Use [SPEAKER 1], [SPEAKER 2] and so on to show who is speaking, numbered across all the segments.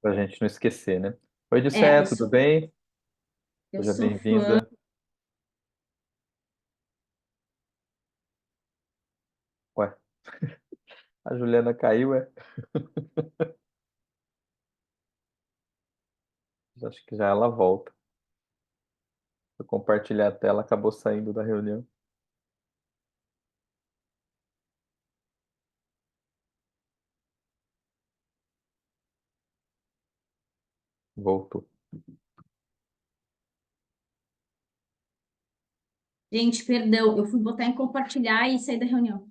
[SPEAKER 1] Pra gente não esquecer, né? Oi,
[SPEAKER 2] É,
[SPEAKER 1] Edicé, tudo bem?
[SPEAKER 2] eu
[SPEAKER 1] Seja
[SPEAKER 2] sou fã.
[SPEAKER 1] bem-vinda. Ué, a Juliana caiu, é? Acho que já ela volta. Foi compartilhar a tela, acabou saindo da reunião. Voltou.
[SPEAKER 2] Gente, perdão, eu fui botar em compartilhar e sair da reunião.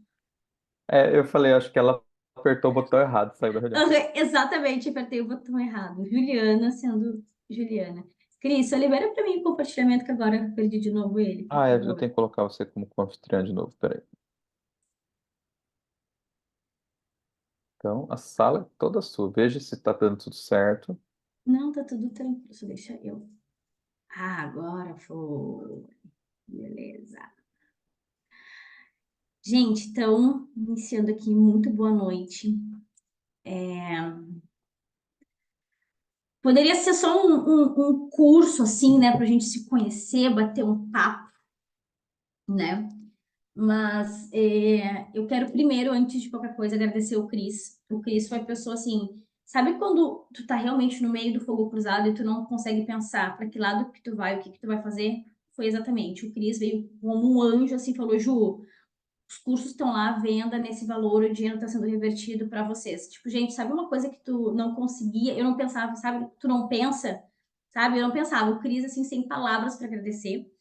[SPEAKER 1] É, eu falei, acho que ela apertou o botão errado, saiu da reunião.
[SPEAKER 2] Exatamente, apertei o botão errado. Juliana sendo Juliana. Cris, só libera para mim o compartilhamento que agora eu perdi de novo ele, por
[SPEAKER 1] Ah, é, eu
[SPEAKER 2] favor.
[SPEAKER 1] tenho que colocar você como anfitriã de novo, peraí. Então, a sala é toda sua. Veja se está dando tudo certo.
[SPEAKER 2] Não, tá tudo tranquilo, só deixa eu. Ah, agora foi. Beleza. Gente, então, iniciando aqui, muito boa noite. Poderia ser só um curso, assim, né, para a gente se conhecer, bater um papo, né? Mas eu quero primeiro, antes de qualquer coisa, agradecer o Cris. O Cris foi a pessoa assim, sabe quando tu tá realmente no meio do fogo cruzado e tu não consegue pensar para que lado que tu vai, o que que tu vai fazer? Foi exatamente. O Cris veio como um anjo, assim, falou, Ju, os cursos estão lá à venda nesse valor, o dinheiro está sendo revertido para vocês. Tipo, gente, sabe uma coisa que tu não conseguia? Eu não pensava, sabe? Tu não pensa, sabe? Eu não pensava. O Cris, assim, sem palavras para agradecer.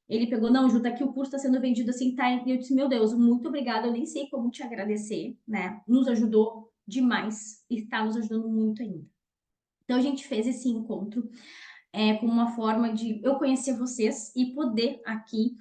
[SPEAKER 2] Ele pegou, não, Ju, tá aqui o curso está sendo vendido assim, tá? E eu disse, meu Deus, muito obrigada, eu nem sei como te agradecer, né? Nos ajudou demais e está nos ajudando muito ainda. Então a gente fez esse encontro como uma forma de eu conhecer vocês e poder aqui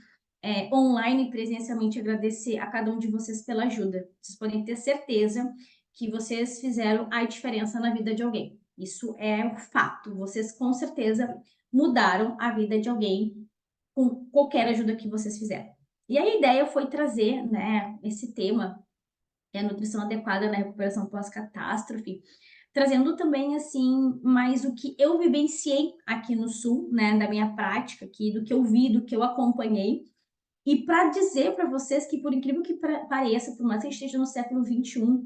[SPEAKER 2] online e presencialmente agradecer a cada um de vocês pela ajuda. Vocês podem ter certeza que vocês fizeram a diferença na vida de alguém. Isso é um fato. Vocês com certeza mudaram a vida de alguém com qualquer ajuda que vocês fizeram. E a ideia foi trazer, né, esse tema, que é a nutrição adequada na recuperação pós-catástrofe, trazendo também, assim, mais o que eu vivenciei aqui no Sul, né, da minha prática aqui, do que eu vi, do que eu acompanhei, e para dizer para vocês que, por incrível que pareça, por mais que a gente esteja no século XXI,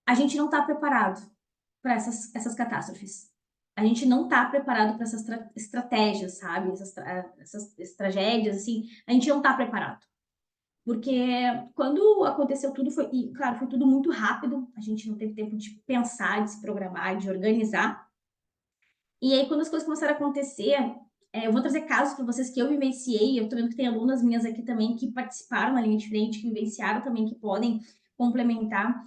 [SPEAKER 2] a gente não está preparado para essas catástrofes. A gente não está preparado para essas estratégias, sabe? Essas tragédias, assim, a gente não está preparado. Porque quando aconteceu tudo, foi, e, claro, foi tudo muito rápido, a gente não teve tempo de pensar, de se programar, de organizar. E aí, quando as coisas começaram a acontecer, eu vou trazer casos para vocês que eu vivenciei. Eu tô vendo que tem alunas minhas aqui também que participaram na linha de frente, que vivenciaram também, que podem complementar.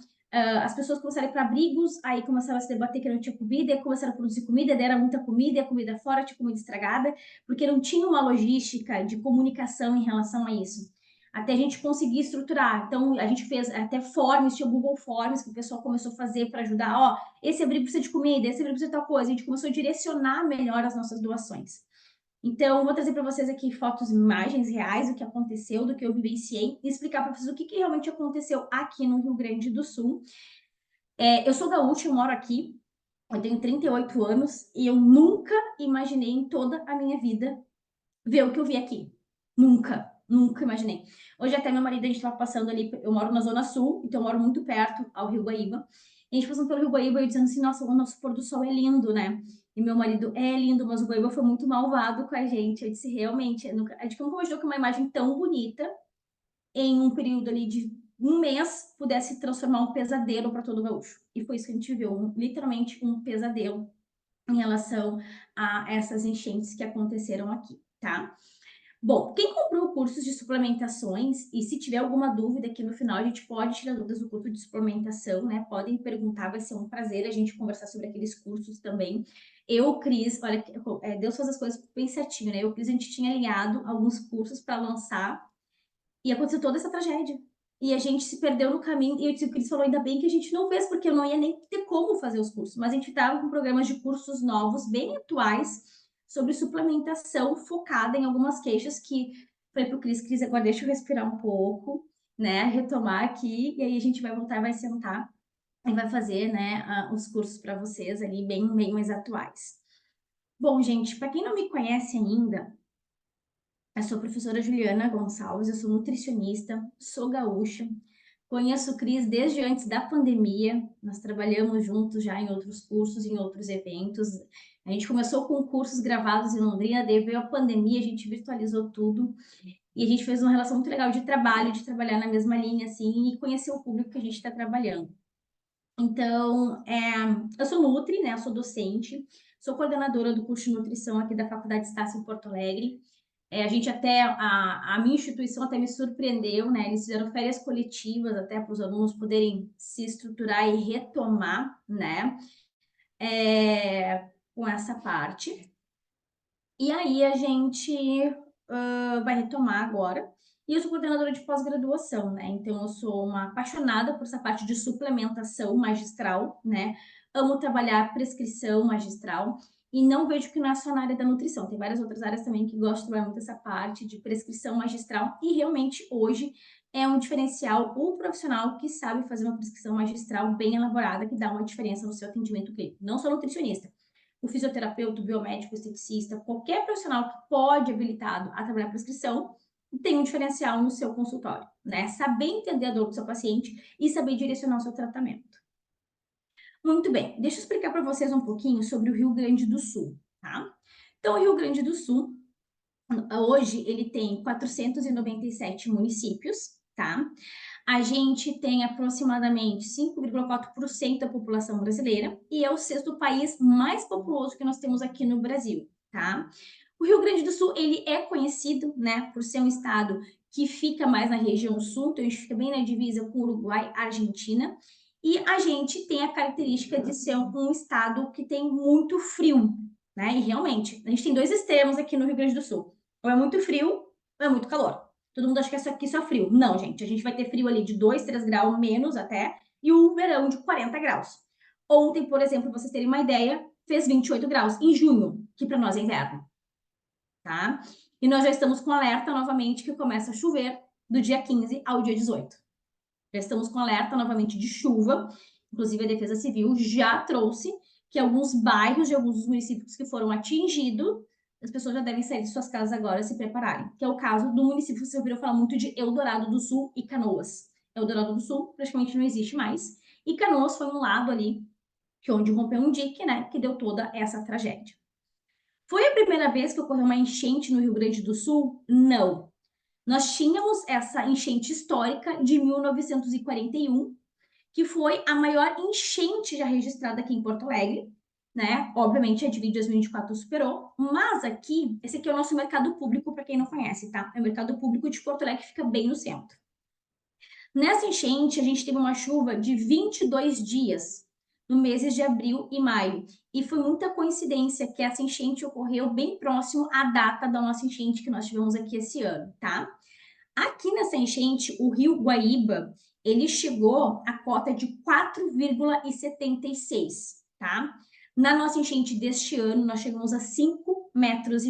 [SPEAKER 2] As pessoas começaram a ir para abrigos, aí começaram a se debater que não tinha comida, aí começaram a produzir comida, daí era muita comida, e a comida fora, tinha comida estragada, porque não tinha uma logística de comunicação em relação a isso. Até a gente conseguir estruturar. Então, a gente fez até forms, tinha o Google Forms, que o pessoal começou a fazer para ajudar. Ó, esse abrigo precisa de comida, esse abrigo precisa de tal coisa. A gente começou a direcionar melhor as nossas doações. Então, vou trazer para vocês aqui fotos, imagens reais do que aconteceu, do que eu vivenciei, e explicar para vocês o que realmente aconteceu aqui no Rio Grande do Sul. Eu sou gaúcha, eu moro aqui, eu tenho 38 anos, e eu nunca imaginei em toda a minha vida ver o que eu vi aqui. Nunca, nunca imaginei. Hoje até meu marido, a gente estava passando ali, eu moro na Zona Sul, então eu moro muito perto ao Rio Guaíba. E a gente passando pelo Rio Guaíba e dizendo assim, nossa, o nosso pôr do sol é lindo, né? E meu marido, é lindo, mas o Guaíba foi muito malvado com a gente. Eu disse, realmente, a gente nunca imaginou que uma imagem tão bonita, em um período ali de um mês, pudesse transformar um pesadelo para todo gaúcho. E foi isso que a gente viu, literalmente um pesadelo em relação a essas enchentes que aconteceram aqui, tá? Bom, quem comprou cursos de suplementações e se tiver alguma dúvida aqui no final, a gente pode tirar dúvidas do curso de suplementação, né? Podem perguntar, vai ser um prazer a gente conversar sobre aqueles cursos também. Eu, Cris, olha, Deus faz as coisas bem certinho, né? Eu, Cris, a gente tinha alinhado alguns cursos para lançar e aconteceu toda essa tragédia. E a gente se perdeu no caminho. E eu disse, o Cris falou, ainda bem que a gente não fez, porque eu não ia nem ter como fazer os cursos. Mas a gente estava com programas de cursos novos, bem atuais, sobre suplementação, focada em algumas queixas que foi para o Cris. Cris, agora deixa eu respirar um pouco, né? Retomar aqui, e aí a gente vai voltar e vai sentar. e vai fazer, né, os cursos para vocês ali bem mais atuais. Bom, gente, para quem não me conhece ainda, eu sou a professora Juliana Gonçalves, eu sou nutricionista, sou gaúcha, conheço o Cris desde antes da pandemia, nós trabalhamos juntos já em outros cursos, em outros eventos. A gente começou com cursos gravados em Londrina, daí veio a pandemia, a gente virtualizou tudo e a gente fez uma relação muito legal de trabalho, de trabalhar na mesma linha, assim, e conhecer o público que a gente está trabalhando. Então, eu sou Nutri, né? Eu sou docente, sou coordenadora do curso de nutrição aqui da Faculdade Estácio em Porto Alegre. A gente até, a minha instituição até me surpreendeu, né? Eles fizeram férias coletivas até para os alunos poderem se estruturar e retomar, né? Com essa parte. E aí a gente vai retomar agora. E eu sou coordenadora de pós-graduação, né? Então eu sou uma apaixonada por essa parte de suplementação magistral, né? Amo trabalhar prescrição magistral e não vejo que não é só na área da nutrição. Tem várias outras áreas também que gostam de trabalhar muito essa parte de prescrição magistral e realmente hoje é um diferencial o profissional que sabe fazer uma prescrição magistral bem elaborada que dá uma diferença no seu atendimento clínico. Não só nutricionista, o fisioterapeuta, o biomédico, o esteticista, qualquer profissional que pode habilitado a trabalhar prescrição, tem um diferencial no seu consultório, né? Saber entender a dor do seu paciente e saber direcionar o seu tratamento. Muito bem, deixa eu explicar para vocês um pouquinho sobre o Rio Grande do Sul, tá? Então, o Rio Grande do Sul, hoje, ele tem 497 municípios, tá? A gente tem aproximadamente 5,4% da população brasileira e é o sexto país mais populoso que nós temos aqui no Brasil, tá? O Rio Grande do Sul, ele é conhecido, né, por ser um estado que fica mais na região sul, então a gente fica bem na divisa com Uruguai, Argentina, e a gente tem a característica de ser um estado que tem muito frio, né? E realmente, a gente tem dois extremos aqui no Rio Grande do Sul. Ou é muito frio, ou é muito calor. Todo mundo acha que isso aqui só frio. Não, gente, a gente vai ter frio ali de 2, 3 graus menos até, e um verão de 40 graus. Ontem, por exemplo, pra vocês terem uma ideia, fez 28 graus em junho, que para nós é inverno, tá? E nós já estamos com alerta novamente que começa a chover do dia 15 ao dia 18. Já estamos com alerta novamente de chuva, inclusive a Defesa Civil já trouxe que alguns bairros de alguns dos municípios que foram atingidos, as pessoas já devem sair de suas casas agora e se prepararem, que é o caso do município, você ouviu falar muito de Eldorado do Sul e Canoas. Eldorado do Sul praticamente não existe mais, e Canoas foi um lado ali, que onde rompeu um dique, né, que deu toda essa tragédia. Foi a primeira vez que ocorreu uma enchente no Rio Grande do Sul? Não. Nós tínhamos essa enchente histórica de 1941, que foi a maior enchente já registrada aqui em Porto Alegre, né? Obviamente a de 2024 superou, mas aqui, esse aqui é o nosso mercado público, para quem não conhece, tá? É o mercado público de Porto Alegre que fica bem no centro. Nessa enchente, a gente teve uma chuva de 22 dias, no meses de abril e maio. E foi muita coincidência que essa enchente ocorreu bem próximo à data da nossa enchente que nós tivemos aqui esse ano, tá? Aqui nessa enchente, o rio Guaíba, ele chegou à cota de 4,76, tá? Na nossa enchente deste ano, nós chegamos a 5,30 metros,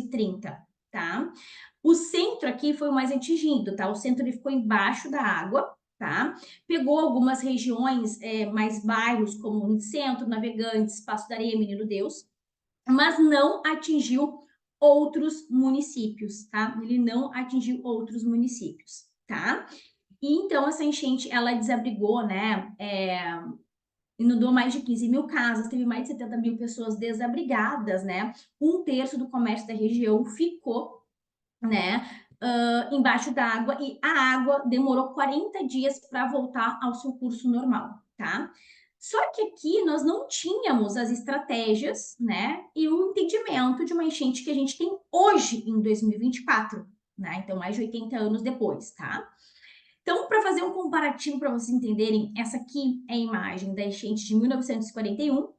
[SPEAKER 2] tá? O centro aqui foi o mais atingido, tá? O centro ele ficou embaixo da água, tá? Pegou algumas regiões, mais bairros, como Centro, Navegantes, Passo da Areia, Menino Deus, mas não atingiu outros municípios, tá? Ele não atingiu outros municípios, tá? E então essa enchente, ela desabrigou, né? Inundou mais de 15 mil casas, teve mais de 70 mil pessoas desabrigadas, né? Um terço do comércio da região ficou, né? Embaixo da água e a água demorou 40 dias para voltar ao seu curso normal, tá? Só que aqui nós não tínhamos as estratégias, né, e o entendimento de uma enchente que a gente tem hoje em 2024, né? Então, mais de 80 anos depois, tá? Então, para fazer um comparativo para vocês entenderem, essa aqui é a imagem da enchente de 1941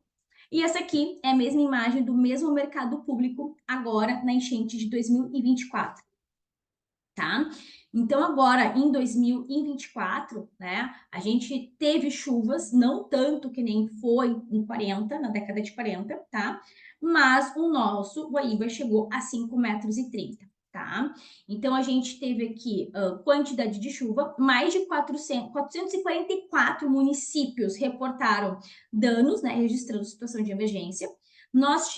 [SPEAKER 2] e essa aqui é a mesma imagem do mesmo mercado público agora na enchente de 2024, tá? Então, agora, em 2024, né, a gente teve chuvas, não tanto que nem foi em 40, na década de 40, tá? Mas o nosso Guaíba chegou a 5,30 metros, tá? Então, a gente teve aqui quantidade de chuva, mais de 444 municípios reportaram danos, né, registrando situação de emergência. Nós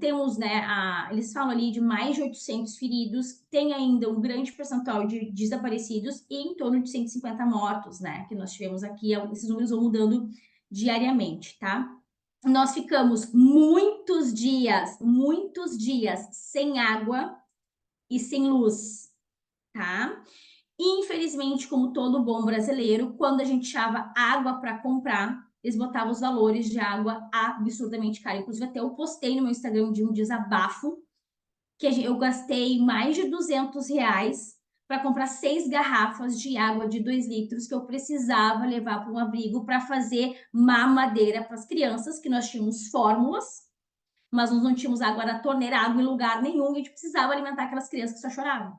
[SPEAKER 2] temos, né, eles falam ali de mais de 800 feridos, tem ainda um grande percentual de desaparecidos e em torno de 150 mortos, né, que nós tivemos aqui, esses números vão mudando diariamente, tá? Nós ficamos muitos dias sem água e sem luz, tá? Infelizmente, como todo bom brasileiro, quando a gente achava água para comprar, eles botavam os valores de água absurdamente caros. Inclusive, até eu postei no meu Instagram de um desabafo que eu gastei mais de R$ 200 para comprar 6 garrafas de água de 2 litros que eu precisava levar para um abrigo para fazer mamadeira para as crianças, que nós tínhamos fórmulas, mas nós não tínhamos água da torneira, água em lugar nenhum, e a gente precisava alimentar aquelas crianças que só choravam.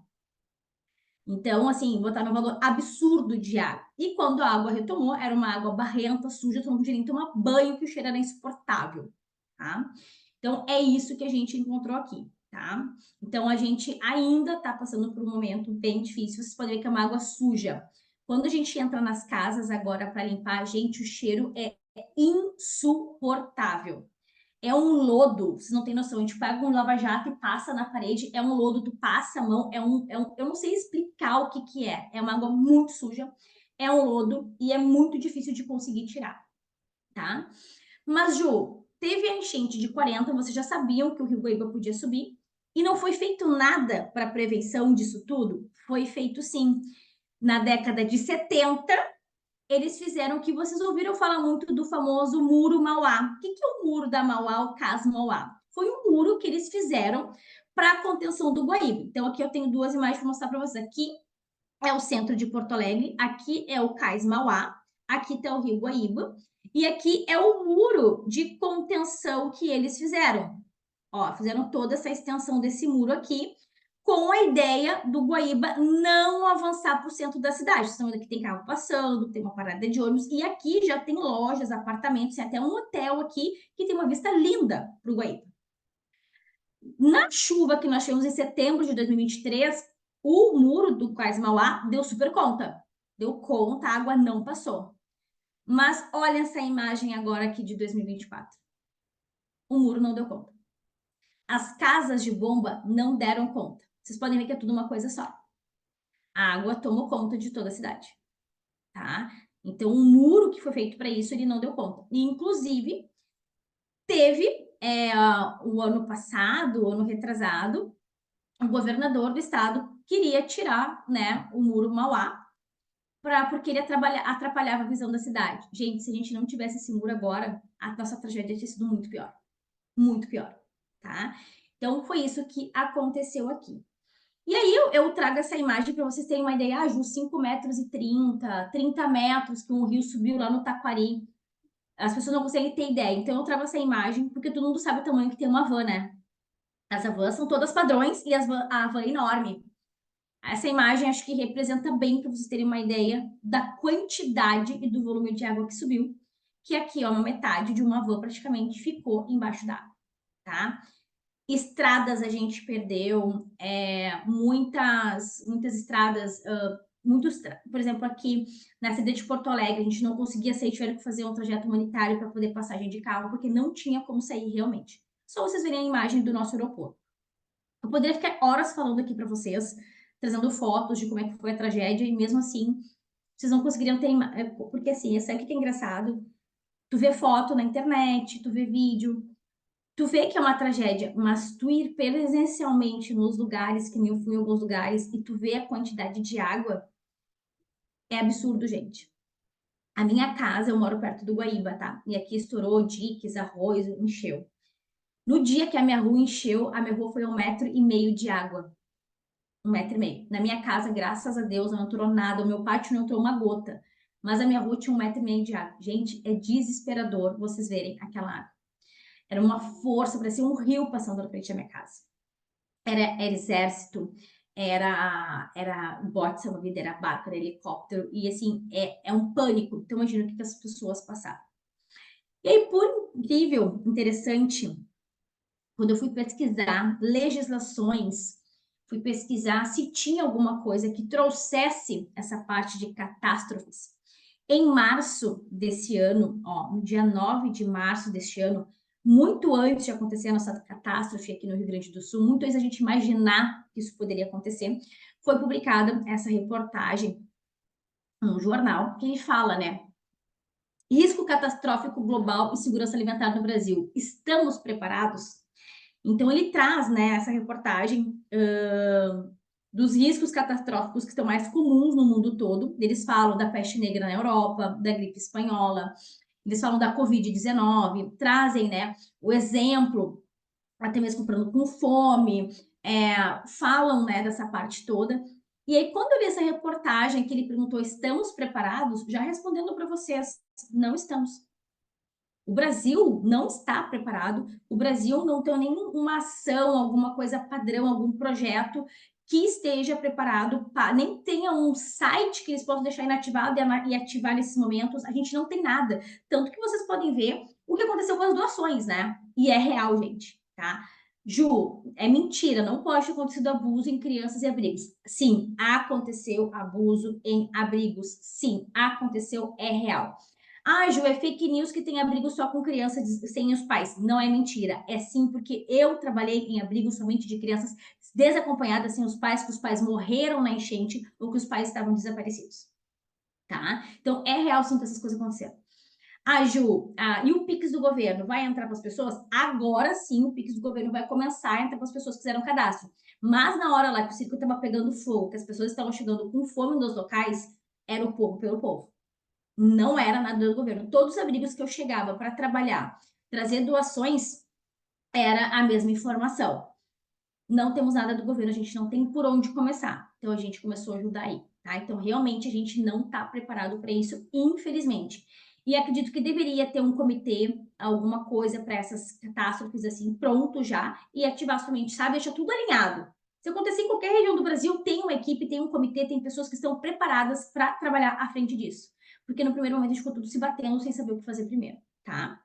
[SPEAKER 2] Então, assim, botaram um valor absurdo de água. E quando a água retomou, era uma água barrenta, suja, tu não podia nem tomar banho, que o cheiro era insuportável, tá? Então, é isso que a gente encontrou aqui, tá? Então, a gente ainda tá passando por um momento bem difícil. Vocês podem ver que é uma água suja. Quando a gente entra nas casas agora para limpar, gente, o cheiro é insuportável. É um lodo, vocês não têm noção, a gente pega um lava-jato e passa na parede, é um lodo, tu passa a mão, eu não sei explicar o que que é uma água muito suja, é um lodo e é muito difícil de conseguir tirar, tá? Mas, Ju, teve a enchente de 40, vocês já sabiam que o Rio Guaíba podia subir, e não foi feito nada para prevenção disso tudo? Foi feito sim. Na década de 70, eles fizeram o que vocês ouviram falar muito do famoso Muro Mauá. O que é o Muro da Mauá, o Cais Mauá? Foi um muro que eles fizeram para a contenção do Guaíba. Então, aqui eu tenho duas imagens para mostrar para vocês. Aqui é o centro de Porto Alegre, aqui é o Cais Mauá, aqui está o Rio Guaíba, e aqui é o muro de contenção que eles fizeram. Ó, fizeram toda essa extensão desse muro aqui, com a ideia do Guaíba não avançar para o centro da cidade. Vocês estão vendo que tem carro passando, tem uma parada de ônibus, e aqui já tem lojas, apartamentos, tem até um hotel aqui que tem uma vista linda para o Guaíba. Na chuva que nós tivemos em setembro de 2023, o muro do Cais Mauá deu super conta. Deu conta, a água não passou. Mas olha essa imagem agora aqui de 2024. O muro não deu conta. As casas de bomba não deram conta. Vocês podem ver que é tudo uma coisa só. A água tomou conta de toda a cidade, tá? Então, o muro que foi feito para isso, ele não deu conta. E, inclusive, teve o ano passado, o ano retrasado, o governador do estado queria tirar, né, o muro Mauá, porque ele atrapalhava a visão da cidade. Gente, se a gente não tivesse esse muro agora, a nossa tragédia teria sido muito pior, tá? Então, foi isso que aconteceu aqui. E aí eu trago essa imagem para vocês terem uma ideia, Ju, 5,30 m, 30 metros que um rio subiu lá no Taquari. As pessoas não conseguem ter ideia. Então eu trago essa imagem porque todo mundo sabe o tamanho que tem uma van, né? As vans são todas padrões e a van é enorme. Essa imagem acho que representa bem para vocês terem uma ideia da quantidade e do volume de água que subiu, que aqui, ó, uma metade de uma van praticamente ficou embaixo d'água, tá? Estradas a gente perdeu, muitas estradas, por exemplo, aqui na cidade de Porto Alegre, a gente não conseguia sair, tiveram que fazer um trajeto humanitário para poder passagem de carro, porque não tinha como sair realmente. Só vocês verem a imagem do nosso aeroporto. Eu poderia ficar horas falando aqui para vocês, trazendo fotos de como é que foi a tragédia, e mesmo assim, vocês não conseguiriam ter, porque assim, sabe o que é engraçado? Tu vê foto na internet, tu vê vídeo, tu vê que é uma tragédia, mas tu ir presencialmente nos lugares, que nem eu fui em alguns lugares, e tu vê a quantidade de água, é absurdo, gente. A minha casa, eu moro perto do Guaíba, tá? E aqui estourou diques, arroz, encheu. No dia que a minha rua encheu, a minha rua foi 1,5 m de água. 1,5 m. Na minha casa, graças a Deus, não entrou nada. O meu pátio não entrou uma gota. Mas a minha rua tinha 1,5 m de água. Gente, é desesperador vocês verem aquela água. Era uma força, parecia um rio passando na frente da minha casa. Era exército, era bote salva-vida, era barco, era helicóptero, e assim, é um pânico. Então, imagina o que as pessoas passaram. E aí, por incrível, interessante, quando eu fui pesquisar legislações fui pesquisar se tinha alguma coisa que trouxesse essa parte de catástrofes. Em março desse ano, ó, no dia 9 de março deste ano, muito antes de acontecer a nossa catástrofe aqui no Rio Grande do Sul, muito antes da gente imaginar que isso poderia acontecer, foi publicada essa reportagem no jornal que ele fala, né? Risco catastrófico global e segurança alimentar no Brasil. Estamos preparados? Então ele traz, né, essa reportagem dos riscos catastróficos que estão mais comuns no mundo todo. Eles falam da peste negra na Europa, da gripe espanhola, eles falam da Covid-19, trazem, né, o exemplo, até mesmo comprando com fome, falam, né, dessa parte toda. E aí, quando eu li essa reportagem que ele perguntou, estamos preparados? Já respondendo para vocês, não estamos. O Brasil não está preparado, o Brasil não tem nenhuma ação, alguma coisa padrão, algum projeto que esteja preparado, nem tenha um site que eles possam deixar inativado e ativar nesses momentos, a gente não tem nada. Tanto que vocês podem ver o que aconteceu com as doações, né? E é real, gente, tá? Ju, é mentira, não pode ter acontecido abuso em crianças e abrigos. Sim, aconteceu abuso em abrigos. Sim, aconteceu, é real. Ah, Ju, é fake news que tem abrigo só com crianças sem os pais. Não é mentira. É sim, porque eu trabalhei em abrigo somente de crianças desacompanhadas sem os pais, que os pais morreram na enchente ou que os pais estavam desaparecidos. Tá? Então, é real sim que essas coisas aconteceram. Ah, Ju, e o Pix do governo vai entrar para as pessoas? Agora sim, o Pix do governo vai começar a entrar para as pessoas que fizeram cadastro. Mas na hora lá que o circo estava pegando fogo, que as pessoas estavam chegando com fome nos locais, era o povo pelo povo. Não era nada do governo. Todos os abrigos que eu chegava para trabalhar, trazer doações, era a mesma informação. Não temos nada do governo, a gente não tem por onde começar. Então a gente começou a ajudar aí, tá? Então realmente a gente não está preparado para isso, infelizmente. E acredito que deveria ter um comitê, alguma coisa para essas catástrofes assim, pronto já, e ativar somente, sabe? Deixa tudo alinhado. Se acontecer em qualquer região do Brasil, tem uma equipe, tem um comitê, tem pessoas que estão preparadas para trabalhar à frente disso. Porque no primeiro momento a gente ficou tudo se batendo sem saber o que fazer primeiro, tá?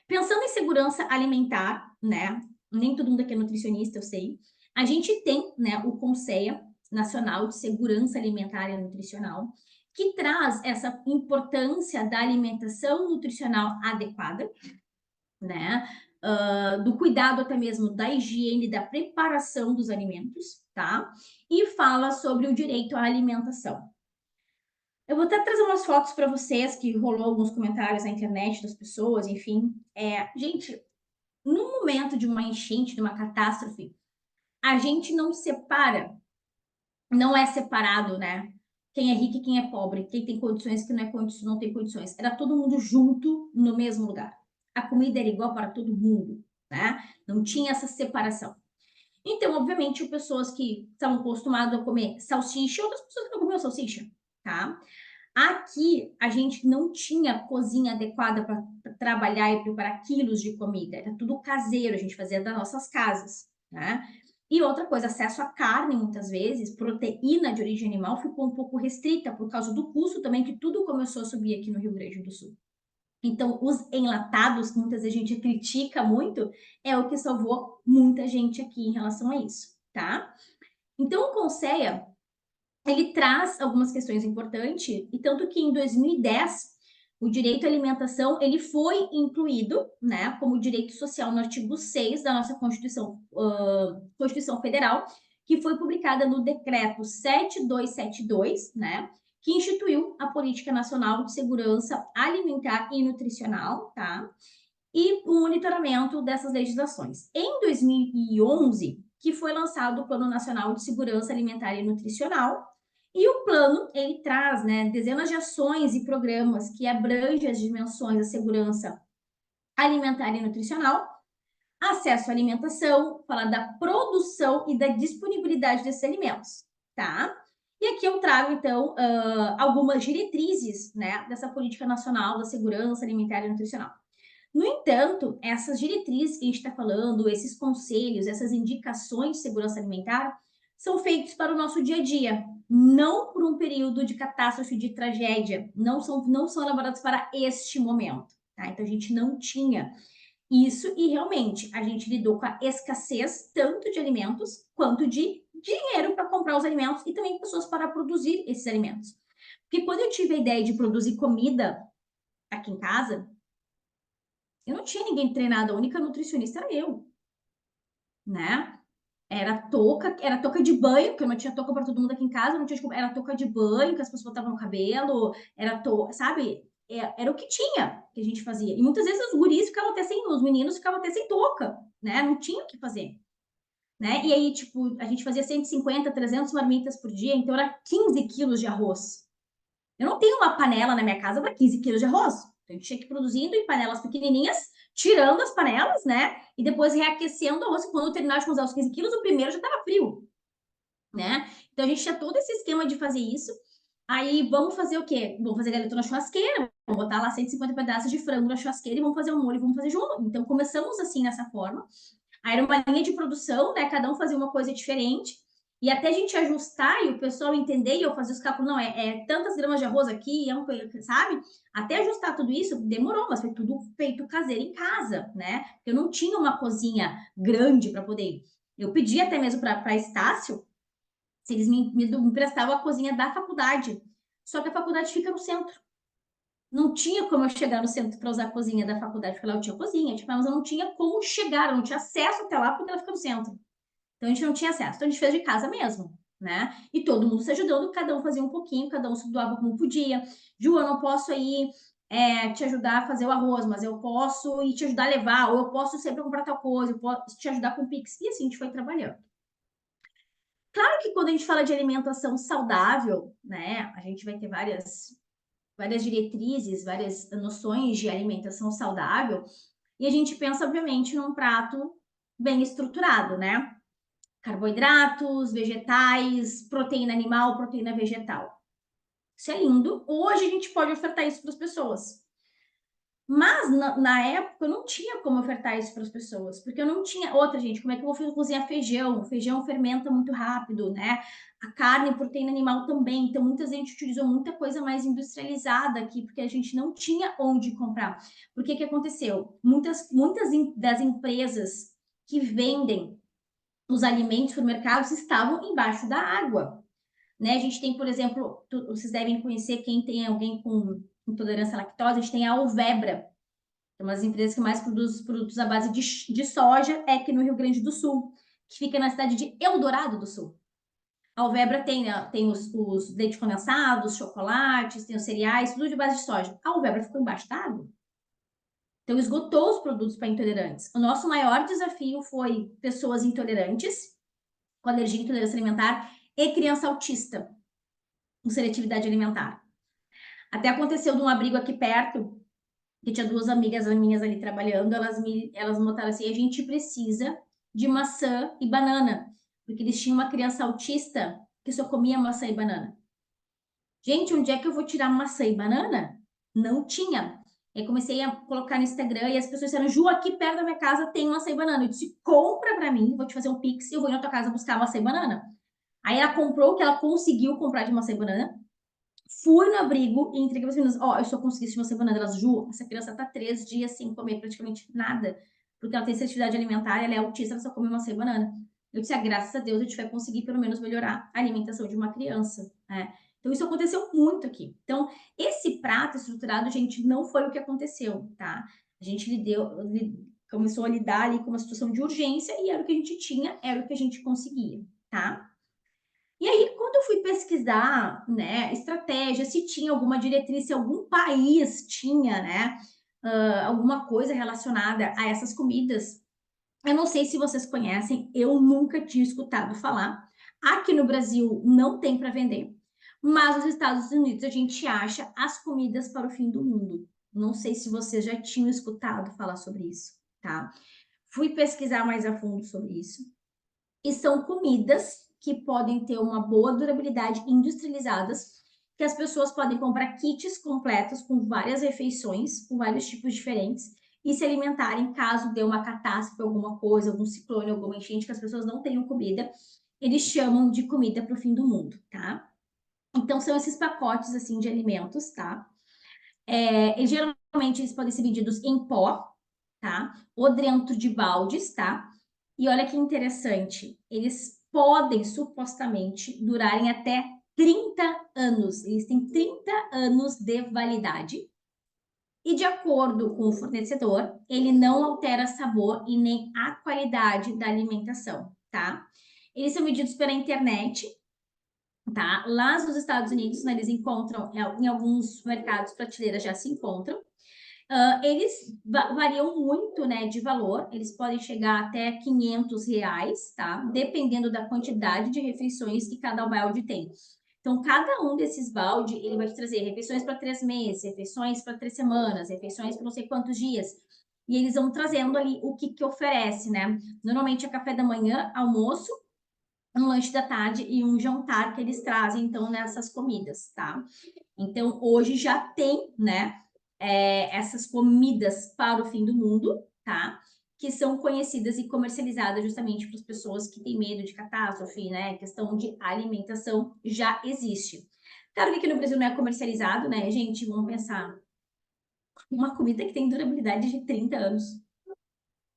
[SPEAKER 2] Pensando em segurança alimentar, né? Nem todo mundo aqui é nutricionista, eu sei. A gente tem, né, o Conselho Nacional de Segurança Alimentar e Nutricional, que traz essa importância da alimentação nutricional adequada, né? Do cuidado até mesmo da higiene, da preparação dos alimentos, tá? E fala sobre o direito à alimentação. Eu vou até trazer umas fotos para vocês, que rolou alguns comentários na internet das pessoas, enfim. Gente, no momento de uma enchente, de uma catástrofe, a gente não separa, não é separado, né? Quem é rico e quem é pobre, quem tem condições, quem não tem condições. Era todo mundo junto no mesmo lugar. A comida era igual para todo mundo, né? Não tinha essa separação. Então, obviamente, pessoas que estavam acostumadas a comer salsicha, outras pessoas que não comiam salsicha, tá? Aqui a gente não tinha cozinha adequada para trabalhar e preparar quilos de comida, era tudo caseiro, a gente fazia das nossas casas, né? E outra coisa, acesso à carne, muitas vezes, proteína de origem animal ficou um pouco restrita por causa do custo também, que tudo começou a subir aqui no Rio Grande do Sul. Então, os enlatados, que muitas vezes a gente critica muito, é o que salvou muita gente aqui em relação a isso, tá? Então, o Conceia, ele traz algumas questões importantes, e tanto que em 2010 o direito à alimentação ele foi incluído, né, como direito social no artigo 6 da nossa Constituição Federal, que foi publicada no decreto 7272, né, que instituiu a Política Nacional de Segurança Alimentar e Nutricional, tá? E o monitoramento dessas legislações. Em 2011, que foi lançado o Plano Nacional de Segurança Alimentar e Nutricional, e o plano, ele traz, né, dezenas de ações e programas que abrangem as dimensões da segurança alimentar e nutricional, acesso à alimentação, fala da produção e da disponibilidade desses alimentos, tá? E aqui eu trago, então, algumas diretrizes, né, dessa política nacional da segurança alimentar e nutricional. No entanto, essas diretrizes que a gente está falando, esses conselhos, essas indicações de segurança alimentar, são feitos para o nosso dia a dia, não por um período de catástrofe, de tragédia, não são elaborados para este momento. Tá? Então, a gente não tinha isso e realmente a gente lidou com a escassez tanto de alimentos quanto de dinheiro para comprar os alimentos e também pessoas para produzir esses alimentos. Porque quando eu tive a ideia de produzir comida aqui em casa, eu não tinha ninguém treinado, a única nutricionista era eu, né? Era touca de banho, porque eu não tinha touca para todo mundo aqui em casa, não tinha, era touca de banho que as pessoas botavam no cabelo, era touca, sabe? Era o que tinha que a gente fazia. E muitas vezes os guris ficavam até sem, os meninos ficavam até sem touca, né? Não tinha o que fazer, né? E aí, tipo, a gente fazia 150, 300 marmitas por dia, então era 15 quilos de arroz. Eu não tenho uma panela na minha casa para 15 quilos de arroz. Então, a gente tinha que ir produzindo em panelas pequenininhas, tirando as panelas, né? E depois reaquecendo o arroz. E quando eu terminar de usar os 15 quilos, o primeiro já estava frio, né? Então, a gente tinha todo esse esquema de fazer isso. Aí, vamos fazer o quê? Vamos fazer galeta na churrasqueira. Vamos botar lá 150 pedaços de frango na churrasqueira e vamos fazer um molho, vamos fazer junto. Então, começamos assim, nessa forma. Aí era uma linha de produção, né? Cada um fazia uma coisa diferente. E até a gente ajustar e o pessoal entender, e eu fazer os cálculos, não, é tantas gramas de arroz aqui, sabe? Até ajustar tudo isso, demorou, mas foi tudo feito caseiro em casa, né? Eu não tinha uma cozinha grande para poder ir. Eu pedi até mesmo para Estácio se eles me emprestavam a cozinha da faculdade. Só que a faculdade fica no centro. Não tinha como eu chegar no centro para usar a cozinha da faculdade, porque lá eu tinha cozinha, tipo, mas eu não tinha como chegar, eu não tinha acesso até lá, porque ela fica no centro. Então a gente não tinha acesso, então a gente fez de casa mesmo, né? E todo mundo se ajudando, cada um fazia um pouquinho, cada um se doava como podia. Ju, eu não posso aí te ajudar a fazer o arroz, mas eu posso ir te ajudar a levar, ou eu posso sempre comprar tal coisa, eu posso te ajudar com o Pix. E assim a gente foi trabalhando. Claro que quando a gente fala de alimentação saudável, né, a gente vai ter várias diretrizes, várias noções de alimentação saudável, e a gente pensa, obviamente, num prato bem estruturado, né? Carboidratos, vegetais, proteína animal, proteína vegetal. Isso é lindo. Hoje a gente pode ofertar isso para as pessoas. Mas na época eu não tinha como ofertar isso para as pessoas, porque eu não tinha outra, gente. Como é que eu vou cozinhar feijão? O feijão fermenta muito rápido, né? A carne, proteína animal também. Então, muita gente utilizou muita coisa mais industrializada aqui, porque a gente não tinha onde comprar. Por que que aconteceu? Muitas das empresas que vendem os alimentos no mercado estavam embaixo da água, né? A gente tem, por exemplo, vocês devem conhecer quem tem alguém com intolerância à lactose, a gente tem a Alvebra, é uma das empresas que mais produz produtos à base de soja, é aqui no Rio Grande do Sul, que fica na cidade de Eldorado do Sul. A Alvebra tem, né, tem os leite condensados, os chocolates, tem os cereais, tudo de base de soja. A Alvebra ficou embaixo d'água. Então, esgotou os produtos para intolerantes. O nosso maior desafio foi pessoas intolerantes, com alergia e intolerância alimentar, e criança autista, com seletividade alimentar. Até aconteceu de um abrigo aqui perto, que tinha duas amigas minhas ali trabalhando, elas botaram assim, a gente precisa de maçã e banana, porque eles tinham uma criança autista que só comia maçã e banana. Gente, onde é que eu vou tirar maçã e banana? Não tinha. Aí comecei a colocar no Instagram e as pessoas disseram, Ju, aqui perto da minha casa tem maçã e banana. Eu disse, compra pra mim, vou te fazer um pix e eu vou ir na tua casa buscar maçã e banana. Aí ela comprou o que ela conseguiu comprar de maçã e banana. Fui no abrigo e entreguei para as meninas, ó, eu só consegui esse maçã e banana. Elas, Ju, essa criança tá 3 dias sem comer praticamente nada, porque ela tem seletividade alimentar, ela é autista, ela só come maçã e banana. Eu disse, graças a Deus a gente vai conseguir pelo menos melhorar a alimentação de uma criança, né? Então isso aconteceu muito aqui. Então esse prato estruturado, gente, não foi o que aconteceu, tá? A gente começou a lidar ali com uma situação de urgência e era o que a gente tinha, era o que a gente conseguia, tá? E aí, quando eu fui pesquisar, né, estratégia, se tinha alguma diretriz, se algum país tinha, né, alguma coisa relacionada a essas comidas, eu não sei se vocês conhecem, eu nunca tinha escutado falar. Aqui no Brasil não tem para vender, mas nos Estados Unidos a gente acha as comidas para o fim do mundo. Não sei se vocês já tinham escutado falar sobre isso, tá? Fui pesquisar mais a fundo sobre isso. E são comidas que podem ter uma boa durabilidade industrializadas, que as pessoas podem comprar kits completos com várias refeições, com vários tipos diferentes, e se alimentarem caso dê uma catástrofe, alguma coisa, algum ciclone, alguma enchente, que as pessoas não tenham comida, eles chamam de comida para o fim do mundo, tá? Então, são esses pacotes, assim, de alimentos, tá? E geralmente, eles podem ser vendidos em pó, tá? Ou dentro de baldes, tá? E olha que interessante, eles podem, supostamente, durarem até 30 anos. Eles têm 30 anos de validade. E de acordo com o fornecedor, ele não altera sabor e nem a qualidade da alimentação, tá? Eles são vendidos pela internet, tá? Lá nos Estados Unidos, né, eles encontram, em alguns mercados, prateleiras já se encontram. Eles variam muito, né, de valor, eles podem chegar até R$ 500, tá? Dependendo da quantidade de refeições que cada balde tem. Então, cada um desses balde, ele vai te trazer refeições para 3 meses, refeições para 3 semanas, refeições para não sei quantos dias. E eles vão trazendo ali o que oferece, né? Normalmente é café da manhã, almoço, um lanche da tarde e um jantar que eles trazem, então, nessas comidas, tá? Então, hoje já tem, né, essas comidas para o fim do mundo, tá? Que são conhecidas e comercializadas justamente para as pessoas que têm medo de catástrofe, né? Questão de alimentação já existe. Claro que aqui no Brasil não é comercializado, né, gente? Vamos pensar. Uma comida que tem durabilidade de 30 anos,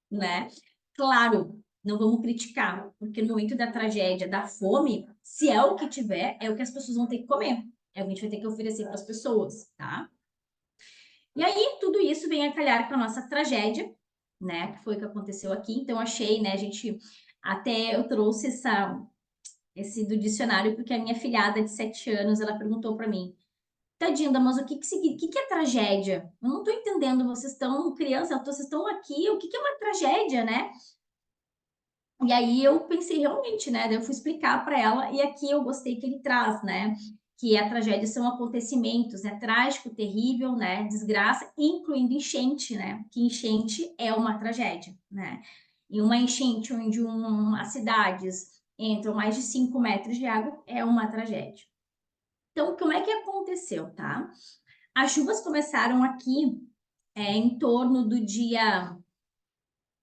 [SPEAKER 2] né? Claro, não vamos criticar, porque no momento da tragédia, da fome, se é o que tiver, é o que as pessoas vão ter que comer. É o que a gente vai ter que oferecer para as pessoas, tá? E aí, tudo isso vem a calhar com a nossa tragédia, né? Que foi o que aconteceu aqui. Então, achei, né, a gente. Até eu trouxe esse do dicionário, porque a minha filhada de 7 anos, ela perguntou para mim: Tadinha, mas o que é tragédia? Eu não tô entendendo, vocês estão criança, vocês estão aqui, o que é uma tragédia, né? E aí eu pensei realmente, né? Daí eu fui explicar para ela, e aqui eu gostei que ele traz, né? Que a tragédia são acontecimentos, né? Trágico, terrível, né? Desgraça, incluindo enchente, né? Que enchente é uma tragédia, né? E uma enchente onde as cidades entram mais de 5 metros de água é uma tragédia. Então, como é que aconteceu, tá? As chuvas começaram aqui em torno do dia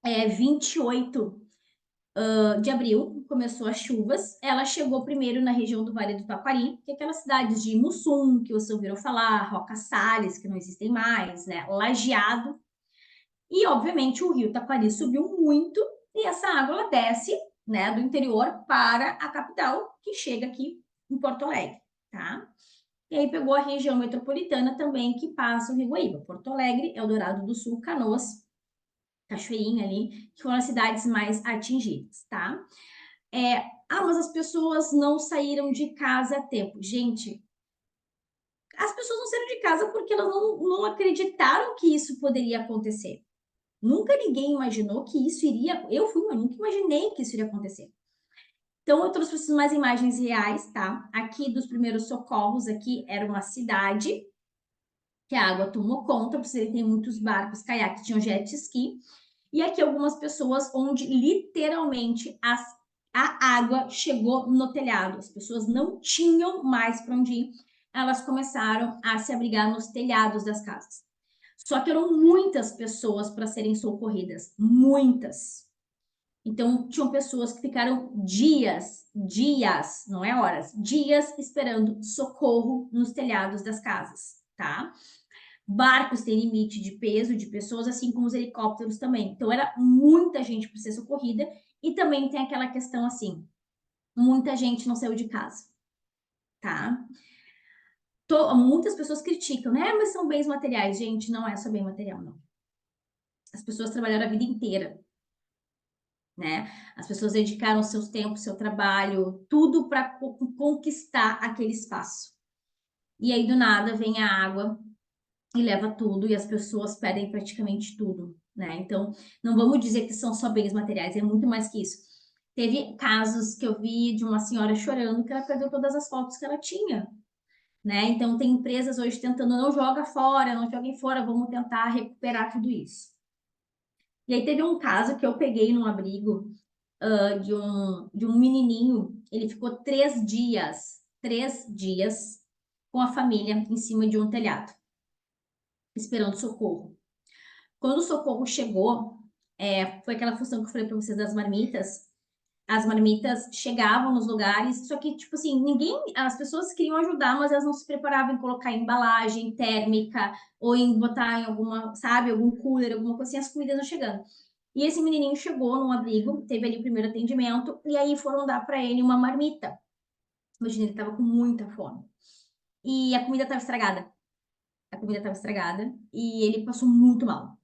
[SPEAKER 2] 28 de abril, começou as chuvas. Ela chegou primeiro na região do Vale do Taquari, que é aquelas cidades de Mussum, que você ouviram falar, Roca Salles, que não existem mais, né? Lajeado. E, obviamente, o rio Taquari subiu muito e essa água ela desce, né, do interior para a capital, que chega aqui em Porto Alegre, tá? E aí pegou a região metropolitana também, que passa o Rio Guaíba. Porto Alegre, Eldorado do Sul, Canoas, Cachoeirinha ali, que foram as cidades mais atingidas, tá? Mas as pessoas não saíram de casa a tempo. Gente, as pessoas não saíram de casa porque elas não acreditaram que isso poderia acontecer. Nunca ninguém imaginou que isso iria. Eu nunca imaginei que isso iria acontecer. Então, eu trouxe para vocês mais imagens reais, tá? Aqui dos primeiros socorros, aqui era uma cidade que a água tomou conta, porque tem muitos barcos, caiaques, tinham jet ski. E aqui algumas pessoas onde literalmente a água chegou no telhado. As pessoas não tinham mais para onde ir. Elas começaram a se abrigar nos telhados das casas. Só que eram muitas pessoas para serem socorridas, muitas. Então, tinham pessoas que ficaram dias, não é horas, dias esperando socorro nos telhados das casas, tá? Barcos têm limite de peso de pessoas, assim como os helicópteros também. Então, era muita gente para ser socorrida. E também tem aquela questão assim: muita gente não saiu de casa, tá? Muitas pessoas criticam, né? Mas são bens materiais. Gente, não é só bem material, não. As pessoas trabalharam a vida inteira, né? As pessoas dedicaram seus tempos, seu trabalho, tudo para conquistar aquele espaço. E aí, do nada, vem a água e leva tudo, e as pessoas perdem praticamente tudo, né? Então, não vamos dizer que são só bens materiais, é muito mais que isso. Teve casos que eu vi de uma senhora chorando que ela perdeu todas as fotos que ela tinha, né? Então, tem empresas hoje tentando, não joga fora, não joguem fora, vamos tentar recuperar tudo isso. E aí teve um caso que eu peguei num abrigo de um menininho, ele ficou 3 dias com a família em cima de um telhado, esperando socorro. Quando o socorro chegou, foi aquela função que eu falei para vocês das marmitas. As marmitas chegavam nos lugares, só que, tipo assim, as pessoas queriam ajudar, mas elas não se preparavam em colocar em embalagem térmica ou em botar em alguma, sabe, algum cooler, alguma coisa assim, as comidas não chegando. E esse menininho chegou num abrigo, teve ali o primeiro atendimento, e aí foram dar para ele uma marmita. Imagina, ele estava com muita fome. E a comida estava estragada. A comida estava estragada e ele passou muito mal.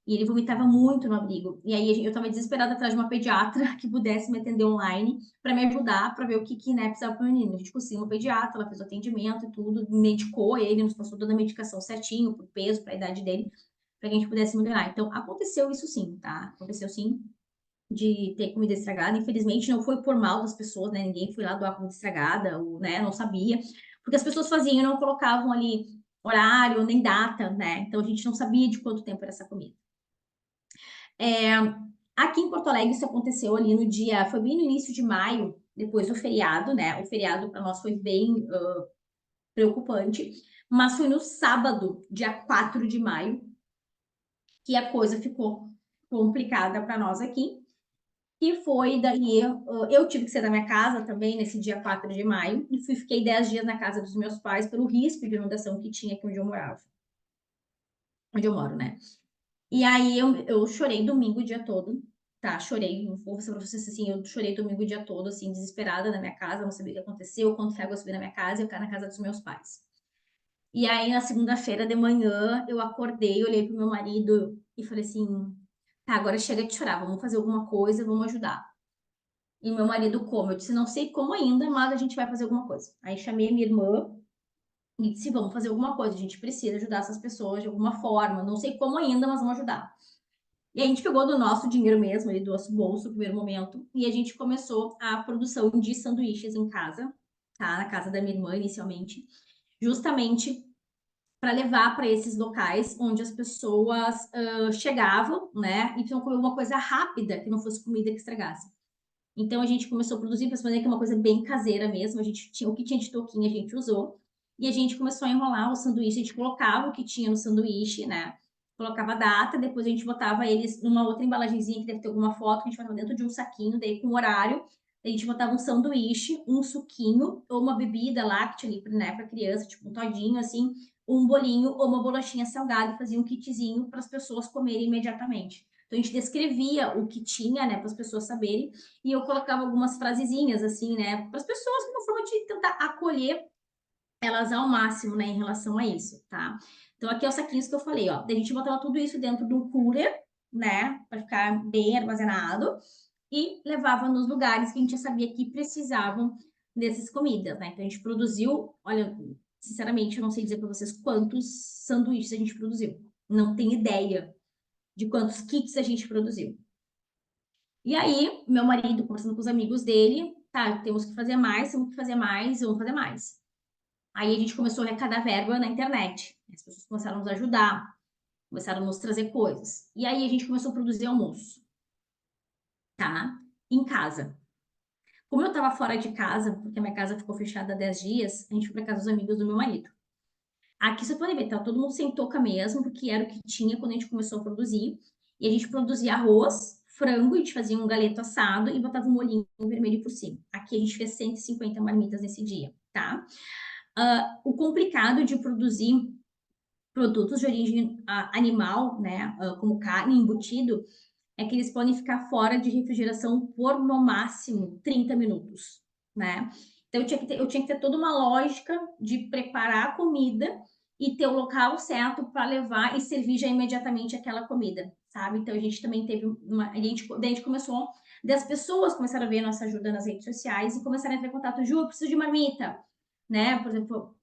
[SPEAKER 2] E ele vomitava muito no abrigo. E aí eu estava desesperada atrás de uma pediatra que pudesse me atender online para me ajudar, para ver o que, né, precisava para o menino. A gente conseguiu uma pediatra, ela fez o atendimento e tudo, medicou ele, nos passou toda a medicação certinho, pro peso, para a idade dele, para que a gente pudesse melhorar. Então, aconteceu isso sim, tá? Aconteceu sim de ter comida estragada. Infelizmente, não foi por mal das pessoas, né? Ninguém foi lá doar comida estragada, ou, né, não sabia. Porque as pessoas faziam e não colocavam ali horário, nem data, né? Então, a gente não sabia de quanto tempo era essa comida. Aqui em Porto Alegre, isso aconteceu ali no dia, foi bem no início de maio, depois do feriado, né? O feriado para nós foi bem preocupante, mas foi no sábado, dia 4 de maio, que a coisa ficou complicada para nós aqui. E foi daí, eu tive que sair da minha casa também nesse dia 4 de maio, e fiquei 10 dias na casa dos meus pais pelo risco de inundação que tinha aqui onde eu morava, onde eu moro, né? E aí eu chorei domingo o dia todo, tá? Chorei, vou ser pra vocês assim, eu chorei domingo o dia todo, assim, desesperada na minha casa, não sabia o que aconteceu, quanto água subiu na minha casa e eu caí na casa dos meus pais. E aí na segunda-feira de manhã eu acordei, olhei pro meu marido e falei assim: tá, agora chega de chorar, vamos fazer alguma coisa, vamos ajudar. E meu marido como? Eu disse: não sei como ainda, mas a gente vai fazer alguma coisa. Aí chamei a minha irmã e disse: vamos fazer alguma coisa, a gente precisa ajudar essas pessoas de alguma forma, não sei como ainda, mas vamos ajudar. E a gente pegou do nosso dinheiro mesmo, ali do nosso bolso, no primeiro momento, e a gente começou a produção de sanduíches em casa, tá? Na casa da minha irmã, inicialmente, justamente para levar para esses locais onde as pessoas chegavam, né? E precisam comer uma coisa rápida, que não fosse comida que estragasse. Então a gente começou a produzir para fazer que é uma coisa bem caseira mesmo. A gente tinha o que tinha de toquinha, a gente usou. E a gente começou a enrolar o sanduíche, a gente colocava o que tinha no sanduíche, né? Colocava a data, depois a gente botava eles numa outra embalagenzinha que deve ter alguma foto, que a gente botava dentro de um saquinho, daí com horário. A gente botava um sanduíche, um suquinho, ou uma bebida láctea ali, né, para criança, tipo um todinho, assim, um bolinho ou uma bolachinha salgada e fazia um kitzinho para as pessoas comerem imediatamente. Então a gente descrevia o que tinha, né, para as pessoas saberem, e eu colocava algumas frasezinhas assim, né, para as pessoas, como forma de tentar acolher elas ao máximo, né, em relação a isso, tá? Então aqui é os saquinhos que eu falei, ó, a gente botava tudo isso dentro do cooler, né, para ficar bem armazenado e levava nos lugares que a gente já sabia que precisavam dessas comidas, né? Então a gente produziu, olha, sinceramente, eu não sei dizer para vocês quantos sanduíches a gente produziu. Não tenho ideia de quantos kits a gente produziu. E aí, meu marido, conversando com os amigos dele, tá, temos que fazer mais, temos que fazer mais, vamos fazer mais. Aí a gente começou a arrecadar verba na internet. As pessoas começaram a nos ajudar, começaram a nos trazer coisas. E aí a gente começou a produzir almoço, tá? Em casa. Como eu estava fora de casa, porque a minha casa ficou fechada há 10 dias, a gente foi para casa dos amigos do meu marido. Aqui você pode ver, tá todo mundo sem touca mesmo, porque era o que tinha quando a gente começou a produzir. E a gente produzia arroz, frango, a gente fazia um galeto assado e botava um molhinho vermelho por cima. Aqui a gente fez 150 marmitas nesse dia, tá? O complicado de produzir produtos de origem animal, né, como carne, embutido, é que eles podem ficar fora de refrigeração por no máximo 30 minutos, né? Então eu tinha que ter toda uma lógica de preparar a comida e ter o local certo para levar e servir já imediatamente aquela comida, sabe? Então a gente também teve daí a gente começou, das pessoas começaram a ver a nossa ajuda nas redes sociais e começaram a entrar em contato: Ju, eu preciso de marmita, né? Por exemplo,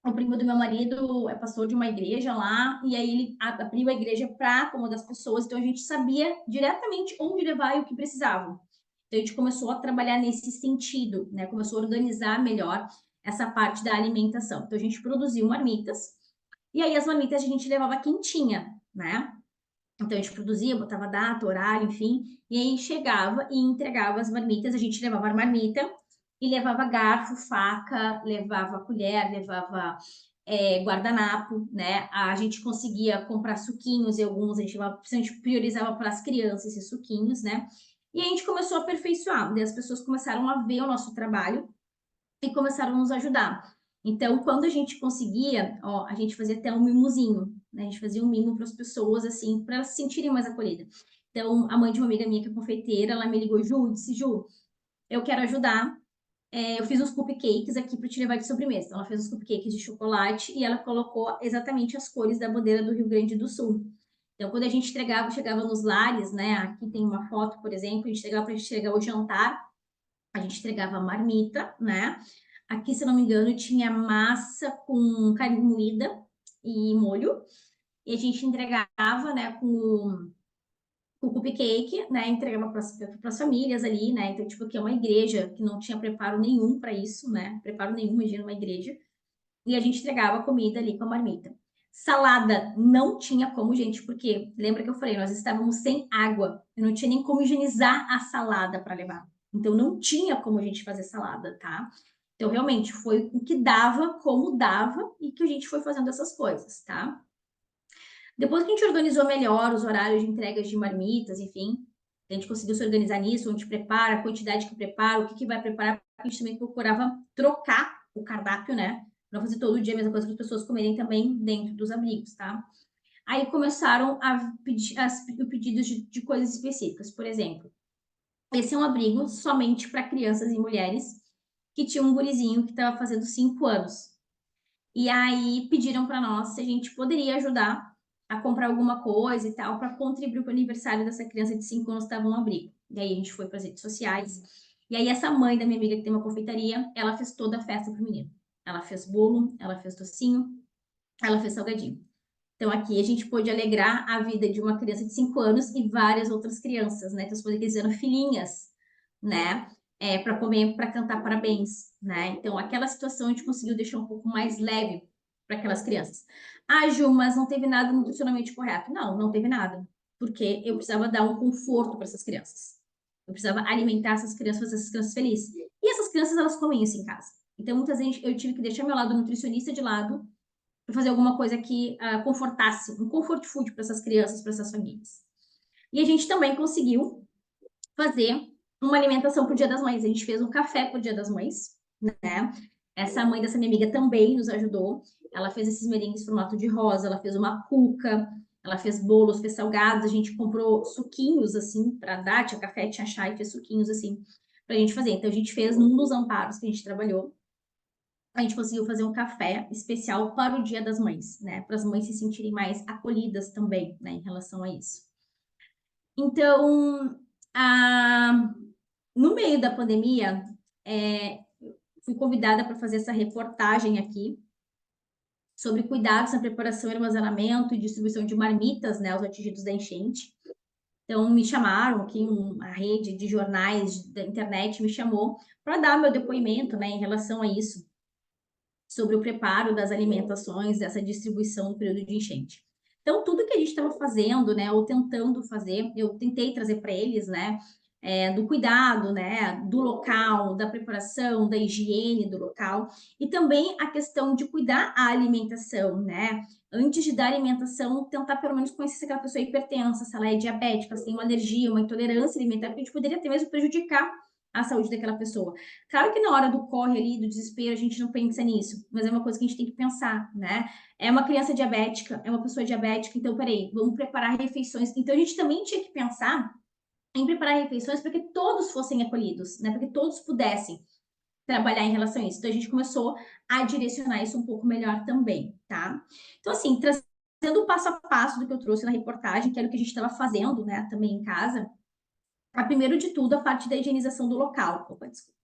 [SPEAKER 2] o primo do meu marido é pastor de uma igreja lá, e aí ele abriu a igreja para acomodar as pessoas, então a gente sabia diretamente onde levar e o que precisavam. Então a gente começou a trabalhar nesse sentido, né? Começou a organizar melhor essa parte da alimentação. Então a gente produziu marmitas, e aí as marmitas a gente levava quentinha, né? Então a gente produzia, botava data, horário, enfim, e aí chegava e entregava as marmitas, a gente levava a marmita e levava garfo, faca, levava colher, levava guardanapo, né? A gente conseguia comprar suquinhos e alguns a gente priorizava para as crianças esses suquinhos, né? E a gente começou a aperfeiçoar, daí as pessoas começaram a ver o nosso trabalho e começaram a nos ajudar. Então, quando a gente conseguia, ó, a gente fazia até um mimozinho, né? A gente fazia um mimo para as pessoas, assim, para elas se sentirem mais acolhidas. Então, a mãe de uma amiga minha que é confeiteira, ela me ligou, Ju, disse, Ju, eu quero ajudar. Eu fiz uns cupcakes aqui para te levar de sobremesa. Então, ela fez uns cupcakes de chocolate e ela colocou exatamente as cores da bandeira do Rio Grande do Sul. Então, quando a gente chegava nos lares, né? Aqui tem uma foto, por exemplo, a gente chegava para entregar o jantar, a gente entregava a marmita, né? Aqui, se não me engano, tinha massa com carne moída e molho. E a gente entregava, né, com o cupcake, né? Entregava para as famílias ali, né? Então, tipo, que é uma igreja que não tinha preparo nenhum para isso, né? Preparo nenhum, imagina uma igreja. E a gente entregava a comida ali com a marmita. Salada não tinha como, gente, porque lembra que eu falei, nós estávamos sem água. Eu não tinha nem como higienizar a salada para levar. Então não tinha como a gente fazer salada, tá? Então realmente foi o que dava, como dava e que a gente foi fazendo essas coisas, tá? Depois que a gente organizou melhor os horários de entregas de marmitas, enfim, a gente conseguiu se organizar nisso, onde prepara, a quantidade que prepara, o que, que vai preparar, a gente também procurava trocar o cardápio, né? Para fazer todo dia a mesma coisa para as pessoas comerem também dentro dos abrigos, tá? Aí começaram a pedir pedidos de coisas específicas. Por exemplo, esse é um abrigo somente para crianças e mulheres que tinha um gurizinho que estava fazendo 5 anos. E aí pediram para nós se a gente poderia ajudar a comprar alguma coisa e tal para contribuir para o aniversário dessa criança de 5 anos que estava no abrigo. E aí a gente foi para as redes sociais. E aí essa mãe da minha amiga que tem uma confeitaria, ela fez toda a festa pro menino. Ela fez bolo, ela fez docinho, ela fez salgadinho. Então aqui a gente pôde alegrar a vida de uma criança de 5 anos e várias outras crianças, né? Então as coisas que filhinhas, né? Para comer, para cantar parabéns, né? Então aquela situação a gente conseguiu deixar um pouco mais leve para aquelas crianças. Ah, Ju, mas não teve nada nutricionalmente correto. Não, não teve nada, porque eu precisava dar um conforto para essas crianças. Eu precisava alimentar essas crianças, fazer essas crianças felizes. E essas crianças, elas comem isso em casa. Então, muitas vezes eu tive que deixar meu lado nutricionista de lado para fazer alguma coisa que confortasse, um comfort food para essas crianças, para essas famílias. E a gente também conseguiu fazer uma alimentação para o Dia das Mães. A gente fez um café para o Dia das Mães, né? Essa mãe dessa minha amiga também nos ajudou. Ela fez esses merengues em formato de rosa, ela fez uma cuca, ela fez bolos, fez salgados. A gente comprou suquinhos assim para dar, tinha café, tinha chá e fez suquinhos assim para a gente fazer. Então a gente fez num dos amparos que a gente trabalhou, a gente conseguiu fazer um café especial para o Dia das Mães, né? Para as mães se sentirem mais acolhidas também, né, em relação a isso. Então, no meio da pandemia, fui convidada para fazer essa reportagem aqui sobre cuidados na preparação, armazenamento e distribuição de marmitas, né, aos atingidos da enchente. Então, me chamaram aqui, uma rede de jornais da internet me chamou para dar meu depoimento, né, em relação a isso, sobre o preparo das alimentações, dessa distribuição no período de enchente. Então, tudo que a gente estava fazendo, né, ou tentando fazer, eu tentei trazer para eles, né, do cuidado, né, do local, da preparação, da higiene do local, e também a questão de cuidar a alimentação, né, antes de dar alimentação, tentar pelo menos conhecer se aquela pessoa é hipertensa, se ela é diabética, se tem uma alergia, uma intolerância alimentar, porque a gente poderia até mesmo prejudicar a saúde daquela pessoa. Claro que na hora do corre ali, do desespero, a gente não pensa nisso, mas é uma coisa que a gente tem que pensar, né? É uma criança diabética, é uma pessoa diabética, então peraí, vamos preparar refeições. Então a gente também tinha que pensar em preparar refeições para que todos fossem acolhidos, né? Para que todos pudessem trabalhar em relação a isso. Então a gente começou a direcionar isso um pouco melhor também, tá? Então, assim, trazendo o passo a passo do que eu trouxe na reportagem, que era o que a gente estava fazendo, né, também em casa. Primeiro de tudo, a parte da higienização do local. Opa, desculpa.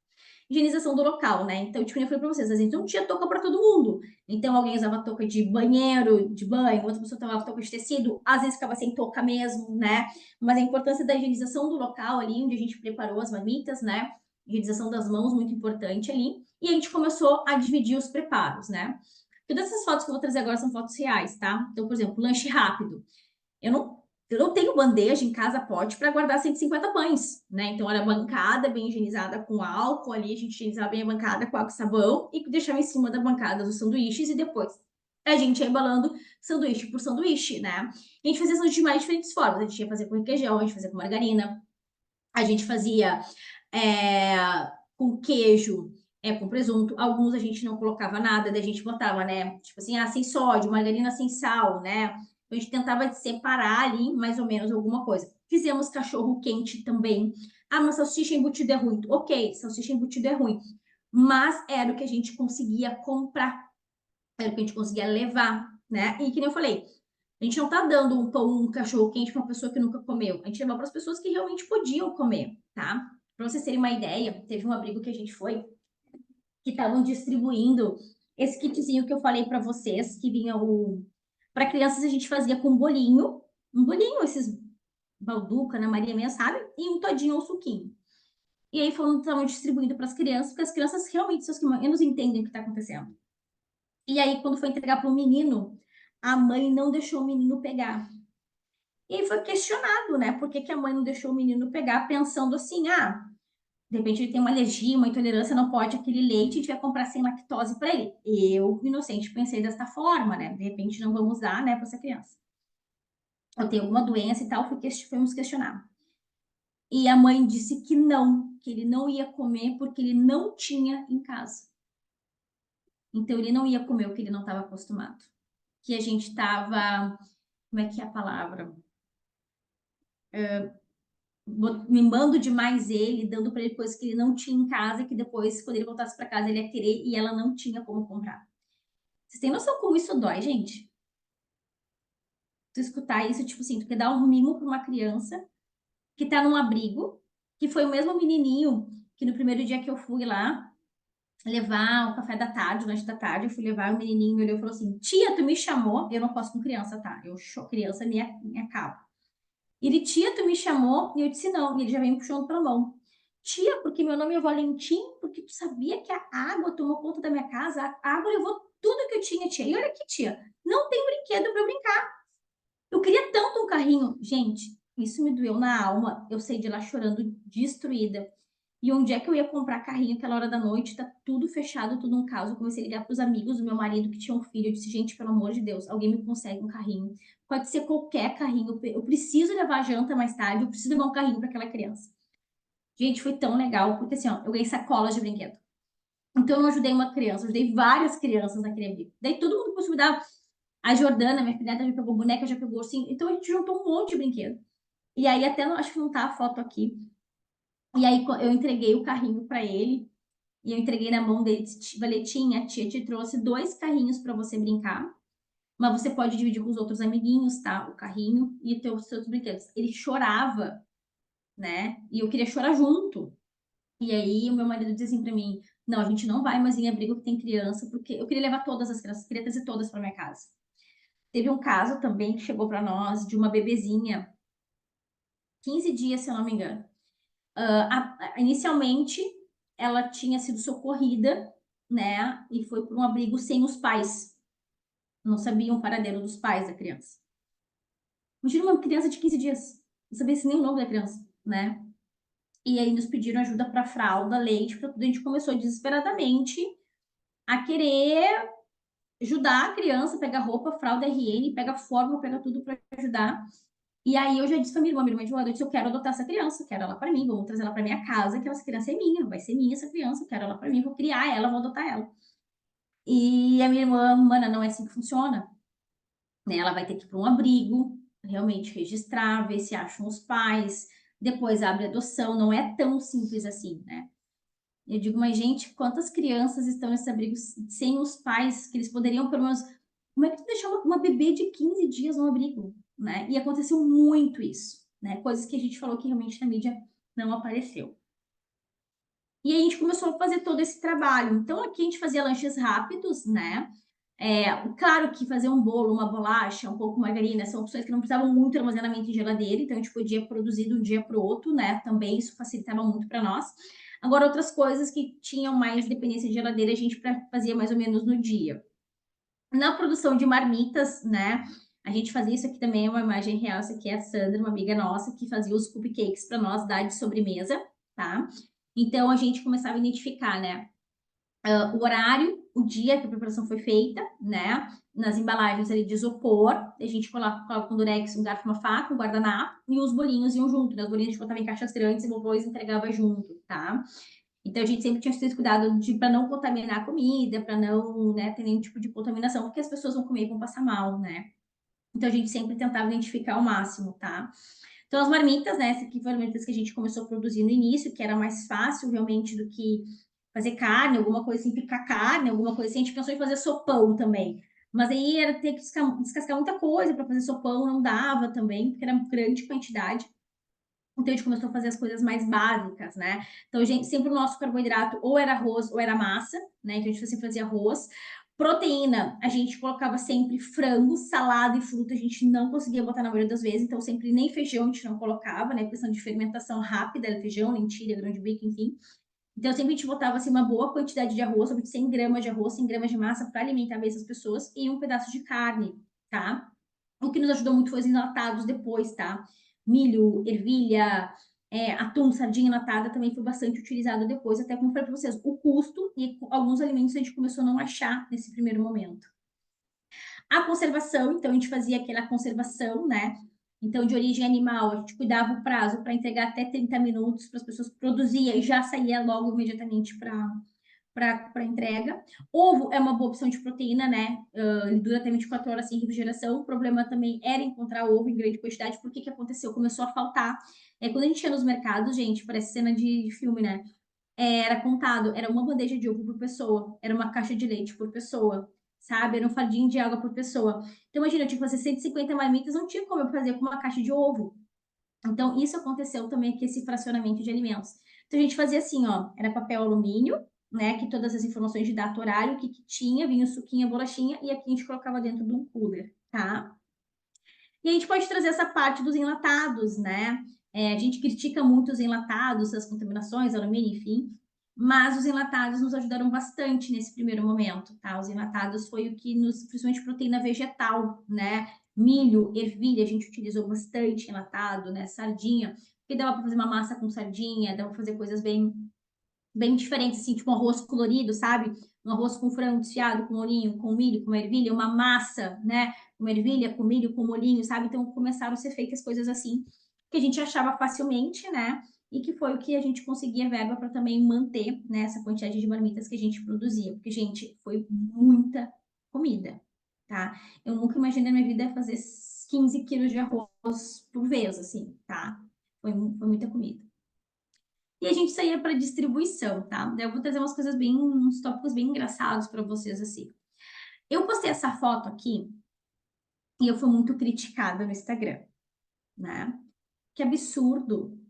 [SPEAKER 2] Higienização do local, né? Então, tipo, eu falei para vocês, a gente não tinha touca para todo mundo. Então, alguém usava touca de banheiro, de banho, outra pessoa usava touca de tecido, às vezes ficava sem touca mesmo, né? Mas a importância da higienização do local ali, onde a gente preparou as marmitas, né? Higienização das mãos, muito importante ali. E a gente começou a dividir os preparos, né? Todas essas fotos que eu vou trazer agora são fotos reais, tá? Então, por exemplo, lanche rápido. Eu não tenho bandeja em casa pote para guardar 150 pães, né? Então era bancada bem higienizada com álcool ali, a gente higienizava bem a bancada com água e sabão e deixava em cima da bancada os sanduíches e depois a gente ia embalando sanduíche por sanduíche, né? A gente fazia isso de mais diferentes formas. A gente ia fazer com requeijão, a gente fazia com margarina, a gente fazia é, com queijo, com presunto. Alguns a gente não colocava nada, daí a gente botava, né? Tipo assim, sem sódio, margarina sem sal, né? Então, a gente tentava separar ali mais ou menos alguma coisa. Fizemos cachorro quente também. Ah, mas salsicha embutida é ruim. Ok, salsicha embutida é ruim. Mas era o que a gente conseguia comprar. Era o que a gente conseguia levar, né? E que nem eu falei, a gente não tá dando um pão, um cachorro quente para uma pessoa que nunca comeu. A gente levou para as pessoas que realmente podiam comer, tá? Para vocês terem uma ideia, teve um abrigo que a gente foi que estavam distribuindo esse kitzinho que eu falei para vocês, que vinha o para crianças a gente fazia com bolinho, um bolinho esses balduca, na Maria mesmo, sabe? E um todinho ou suquinho. E aí foram estavam distribuindo para as crianças, porque as crianças realmente são as que menos entendem o que está acontecendo. E aí quando foi entregar para o menino, a mãe não deixou o menino pegar. E aí foi questionado, né? Por que, que a mãe não deixou o menino pegar, pensando assim, ah, de repente ele tem uma alergia, uma intolerância, não pode aquele leite, a gente vai comprar sem lactose para ele. Eu, inocente, pensei desta forma, né? De repente não vamos dar, né, para essa criança. Eu tenho alguma doença e tal, fomos questionar. E a mãe disse que ele não ia comer porque ele não tinha em casa. Então ele não ia comer o que ele não estava acostumado. Que a gente estava, como é que é a palavra? Mimando demais ele, dando para ele coisas que ele não tinha em casa, que depois, quando ele voltasse para casa, ele ia querer e ela não tinha como comprar. Vocês têm noção como isso dói, gente? Tu escutar isso, tipo assim, tu quer dar um mimo para uma criança que tá num abrigo, que foi o mesmo menininho que no primeiro dia que eu fui lá levar o café da tarde, o lanche da tarde, eu fui levar o menininho me olhou e falou assim: Tia, tu me chamou? Eu não posso com criança, tá? Eu criança me acaba. Ele, tia, tu me chamou? E eu disse não. E ele já vem me puxando pela mão. Tia, porque meu nome é Valentim, porque tu sabia que a água tomou conta da minha casa, a água levou tudo que eu tinha, tia. E olha aqui, tia, não tem brinquedo para brincar. Eu queria tanto um carrinho. Gente, isso me doeu na alma. Eu saí de lá chorando, destruída. E onde é que eu ia comprar carrinho aquela hora da noite? Tá tudo fechado, tudo um caos. Eu comecei a ligar para os amigos do meu marido que tinham um filho. Eu disse, gente, pelo amor de Deus, alguém me consegue um carrinho. Pode ser qualquer carrinho. Eu preciso levar a janta mais tarde, eu preciso levar um carrinho para aquela criança. Gente, foi tão legal, porque assim, ó, eu ganhei sacolas de brinquedo. Então eu não ajudei uma criança, eu ajudei várias crianças naquele abrigo. Daí todo mundo começou a me dar. A Jordana, minha filhada, já pegou boneca, já pegou assim. Então a gente juntou um monte de brinquedo. E aí até acho que não tá a foto aqui. E aí eu entreguei o carrinho para ele. E eu entreguei na mão dele, Valetinha, a tia te trouxe 2 carrinhos para você brincar, mas você pode dividir com os outros amiguinhos, tá? O carrinho e os seus brinquedos. Ele chorava, né? E eu queria chorar junto. E aí o meu marido dizia assim para mim: não, a gente não vai mais em abrigo que tem criança, porque eu queria levar todas as crianças, queria trazer todas para minha casa. Teve um caso também que chegou para nós de uma bebezinha, 15 dias, se eu não me engano. Inicialmente, ela tinha sido socorrida, né? E foi para um abrigo sem os pais. Não sabiam o paradeiro dos pais da criança. Imagina uma criança de 15 dias. Não sabia se nem o nome da criança, né? E aí nos pediram ajuda para fralda, leite, para tudo. A gente começou desesperadamente a querer ajudar a criança, pegar roupa, fralda, RN, pega fórmula, pega tudo para ajudar. E aí eu já disse pra minha irmã, eu disse, eu quero adotar essa criança, quero ela para mim, vamos trazer ela para minha casa, que essa criança é minha, vai ser minha essa criança, eu quero ela para mim, vou criar ela, vou adotar ela. E a minha irmã, mana, não é assim que funciona, né? Ela vai ter que ir para um abrigo, realmente registrar, ver se acham os pais, depois abre adoção, não é tão simples assim, né? Eu digo, mas gente, quantas crianças estão nesse abrigo sem os pais, que eles poderiam pelo menos... Como é que tu deixar uma bebê de 15 dias no abrigo, né? E aconteceu muito isso, né? Coisas que a gente falou que realmente na mídia não apareceu. E aí a gente começou a fazer todo esse trabalho. Então aqui a gente fazia lanches rápidos, né? Claro que fazer um bolo, uma bolacha, um pouco margarina, são opções que não precisavam muito armazenamento em geladeira, então a gente podia produzir de um dia para o outro, né? Também isso facilitava muito para nós. Agora, outras coisas que tinham mais dependência de geladeira, a gente fazia mais ou menos no dia. Na produção de marmitas, né? A gente fazia isso aqui também, é uma imagem real. Essa aqui é a Sandra, uma amiga nossa, que fazia os cupcakes para nós dar de sobremesa, tá? Então a gente começava a identificar, né? O horário, o dia que a preparação foi feita, né? Nas embalagens ali de isopor, a gente colocava com durex, um garfo, uma faca, um guardanapo, e os bolinhos iam junto, né? Os bolinhos a gente botava em caixas grandes e depois entregava junto, tá? Então a gente sempre tinha esse cuidado para não contaminar a comida, para não, né, ter nenhum tipo de contaminação, porque as pessoas vão comer e vão passar mal, né? Então a gente sempre tentava identificar ao máximo, tá? Então, as marmitas, né? Essas aqui foram marmitas que a gente começou a produzir no início, que era mais fácil realmente do que fazer carne, alguma coisa assim, picar carne, alguma coisa assim. A gente pensou em fazer sopão também. Mas aí era ter que descascar muita coisa para fazer sopão, não dava também, porque era grande quantidade. Então a gente começou a fazer as coisas mais básicas, né? Então, gente, sempre o nosso carboidrato ou era arroz ou era massa, né? Então a gente sempre fazia arroz. Proteína, a gente colocava sempre frango, salada e fruta, a gente não conseguia botar na maioria das vezes, então sempre nem feijão a gente não colocava, né? Questão de fermentação rápida, feijão, lentilha, grão de bico, enfim. Então sempre a gente botava assim uma boa quantidade de arroz, sobre 100 gramas de arroz, 100 gramas de massa para alimentar bem essas pessoas e um pedaço de carne, tá? O que nos ajudou muito foi os enlatados depois, tá? Milho, ervilha, atum, sardinha enlatada também foi bastante utilizado depois, até como eu falei para vocês, o custo e alguns alimentos a gente começou a não achar nesse primeiro momento. A conservação, então a gente fazia aquela conservação, né? Então, de origem animal, a gente cuidava o prazo para entregar até 30 minutos para as pessoas produzia e já saía logo imediatamente para entrega. Ovo é uma boa opção de proteína, né? Ele dura até 24 horas sem refrigeração. O problema também era encontrar ovo em grande quantidade. Por que que aconteceu? Começou a faltar. Quando a gente ia nos mercados, gente, parece cena de filme, né? Era contado, era uma bandeja de ovo por pessoa, era uma caixa de leite por pessoa, sabe? Era um fardinho de água por pessoa. Então, imagina, eu tinha que fazer 150 marmitas, não tinha como eu fazer com uma caixa de ovo. Então, isso aconteceu também aqui, esse fracionamento de alimentos. Então, a gente fazia assim, ó, era papel alumínio, né, que todas as informações de data, horário, o que, que tinha, vinha o suquinho, a bolachinha, e aqui a gente colocava dentro de um cooler, tá? E a gente pode trazer essa parte dos enlatados, né? A gente critica muito os enlatados, as contaminações, alumínio, enfim, mas os enlatados nos ajudaram bastante nesse primeiro momento, tá? Os enlatados foi o que nos, principalmente proteína vegetal, né? Milho, ervilha, a gente utilizou bastante enlatado, né? Sardinha, porque dava para fazer uma massa com sardinha, dava para fazer coisas bem diferentes, assim, tipo um arroz colorido, sabe? Um arroz com frango desfiado, com molhinho, com milho, com ervilha, uma massa, né? Com ervilha, com milho, com molhinho, sabe? Então começaram a ser feitas coisas assim, que a gente achava facilmente, né? E que foi o que a gente conseguia verba para também manter, né, essa quantidade de marmitas que a gente produzia. Porque, gente, foi muita comida, tá? Eu nunca imaginei na minha vida fazer 15 quilos de arroz por vez, assim, tá? Foi muita comida. E a gente saía para distribuição, tá? Eu vou trazer umas coisas bem, uns tópicos bem engraçados para vocês assim. Eu postei essa foto aqui e eu fui muito criticada no Instagram, né? Que absurdo.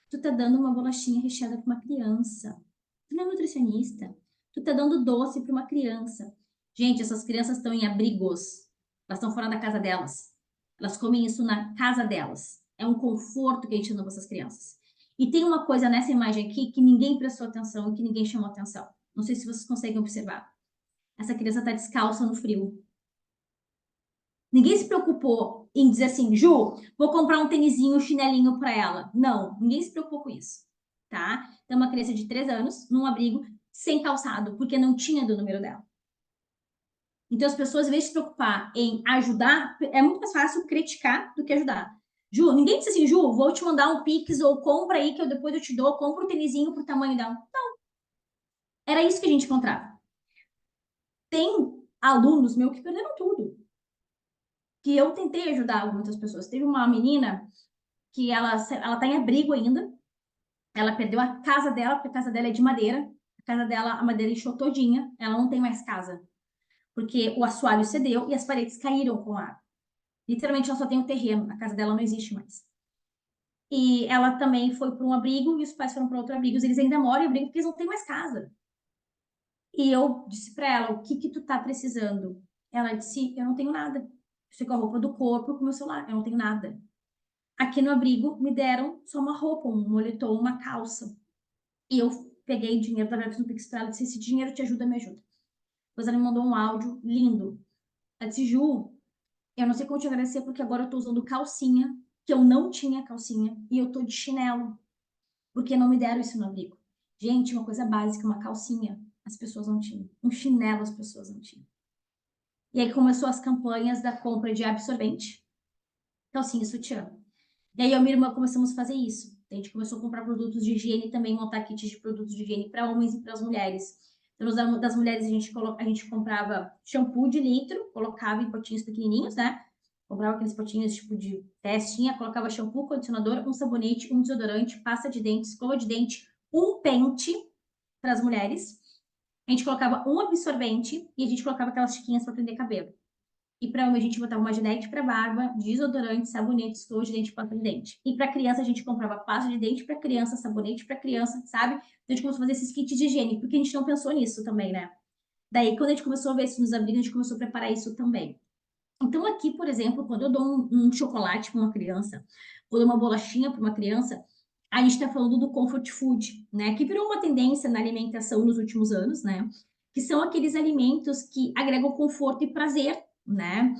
[SPEAKER 2] Tu tá dando uma bolachinha recheada para uma criança. Tu não é nutricionista. Tu tá dando doce para uma criança. Gente, essas crianças estão em abrigos. Elas estão fora da casa delas. Elas comem isso na casa delas. É um conforto que a gente dá para essas crianças. E tem uma coisa nessa imagem aqui que ninguém prestou atenção e que ninguém chamou atenção. Não sei se vocês conseguem observar. Essa criança está descalça no frio. Ninguém se preocupou em dizer assim, Ju, vou comprar um tênisinho, um chinelinho para ela. Não, ninguém se preocupou com isso, tá? Então, uma criança de 3 anos, num abrigo, sem calçado, porque não tinha do número dela. Então, as pessoas, em vez de se preocupar em ajudar, é muito mais fácil criticar do que ajudar. Ju, ninguém disse assim, Ju, vou te mandar um Pix ou compra aí que eu depois eu te dou, compra um tênisinho pro tamanho dela. Não, era isso que a gente encontrava. Tem alunos meus que perderam tudo. Que eu tentei ajudar muitas pessoas. Teve uma menina que ela tá em abrigo ainda. Ela perdeu a casa dela, porque a casa dela é de madeira. A casa dela, a madeira inchou todinha. Ela não tem mais casa. Porque o assoalho cedeu e as paredes caíram com a água. Literalmente, ela só tem o terreno. A casa dela não existe mais. E ela também foi para um abrigo e os pais foram para outro abrigo. Eles ainda moram em abrigo porque eles não têm mais casa. E eu disse para ela, o que que tu tá precisando? Ela disse, eu não tenho nada. Estou com a roupa do corpo, com o meu celular, eu não tenho nada. Aqui no abrigo me deram só uma roupa, um moletom, uma calça. E eu peguei dinheiro da Veracruz no Pix pra ela e disse, esse dinheiro te ajuda, me ajuda. Depois ela me mandou um áudio lindo. Ela disse, Ju, eu não sei como te agradecer porque agora eu tô usando calcinha, que eu não tinha calcinha, e eu tô de chinelo, porque não me deram isso no abrigo. Gente, uma coisa básica, uma calcinha, as pessoas não tinham. Um chinelo as pessoas não tinham. E aí começou as campanhas da compra de absorvente, calcinha e sutiã. E aí eu e minha irmã começamos a fazer isso. A gente começou a comprar produtos de higiene e também montar kits de produtos de higiene para homens e para as mulheres. Então, das mulheres, a gente comprava shampoo de litro, colocava em potinhos pequenininhos, né? comprava aqueles potinhos tipo de testinha, colocava shampoo, condicionador, um sabonete, um desodorante, pasta de dente, escova de dente, um pente para as mulheres. A gente colocava um absorvente e a gente colocava aquelas chiquinhas para prender cabelo. E para homem a gente botava uma Gillette para barba, desodorante, sabonete, escova de dente, pasta de dente. E para criança a gente comprava pasta de dente para criança, sabonete para criança, sabe? Então a gente começou a fazer esses kits de higiene, porque a gente não pensou nisso também, né? Daí, quando a gente começou a ver isso nos abrigos, a gente começou a preparar isso também. Então, aqui, por exemplo, quando eu dou um chocolate para uma criança, ou dou uma bolachinha para uma criança, a gente está falando do comfort food, né? Que virou uma tendência na alimentação nos últimos anos, né? Que são aqueles alimentos que agregam conforto e prazer, né?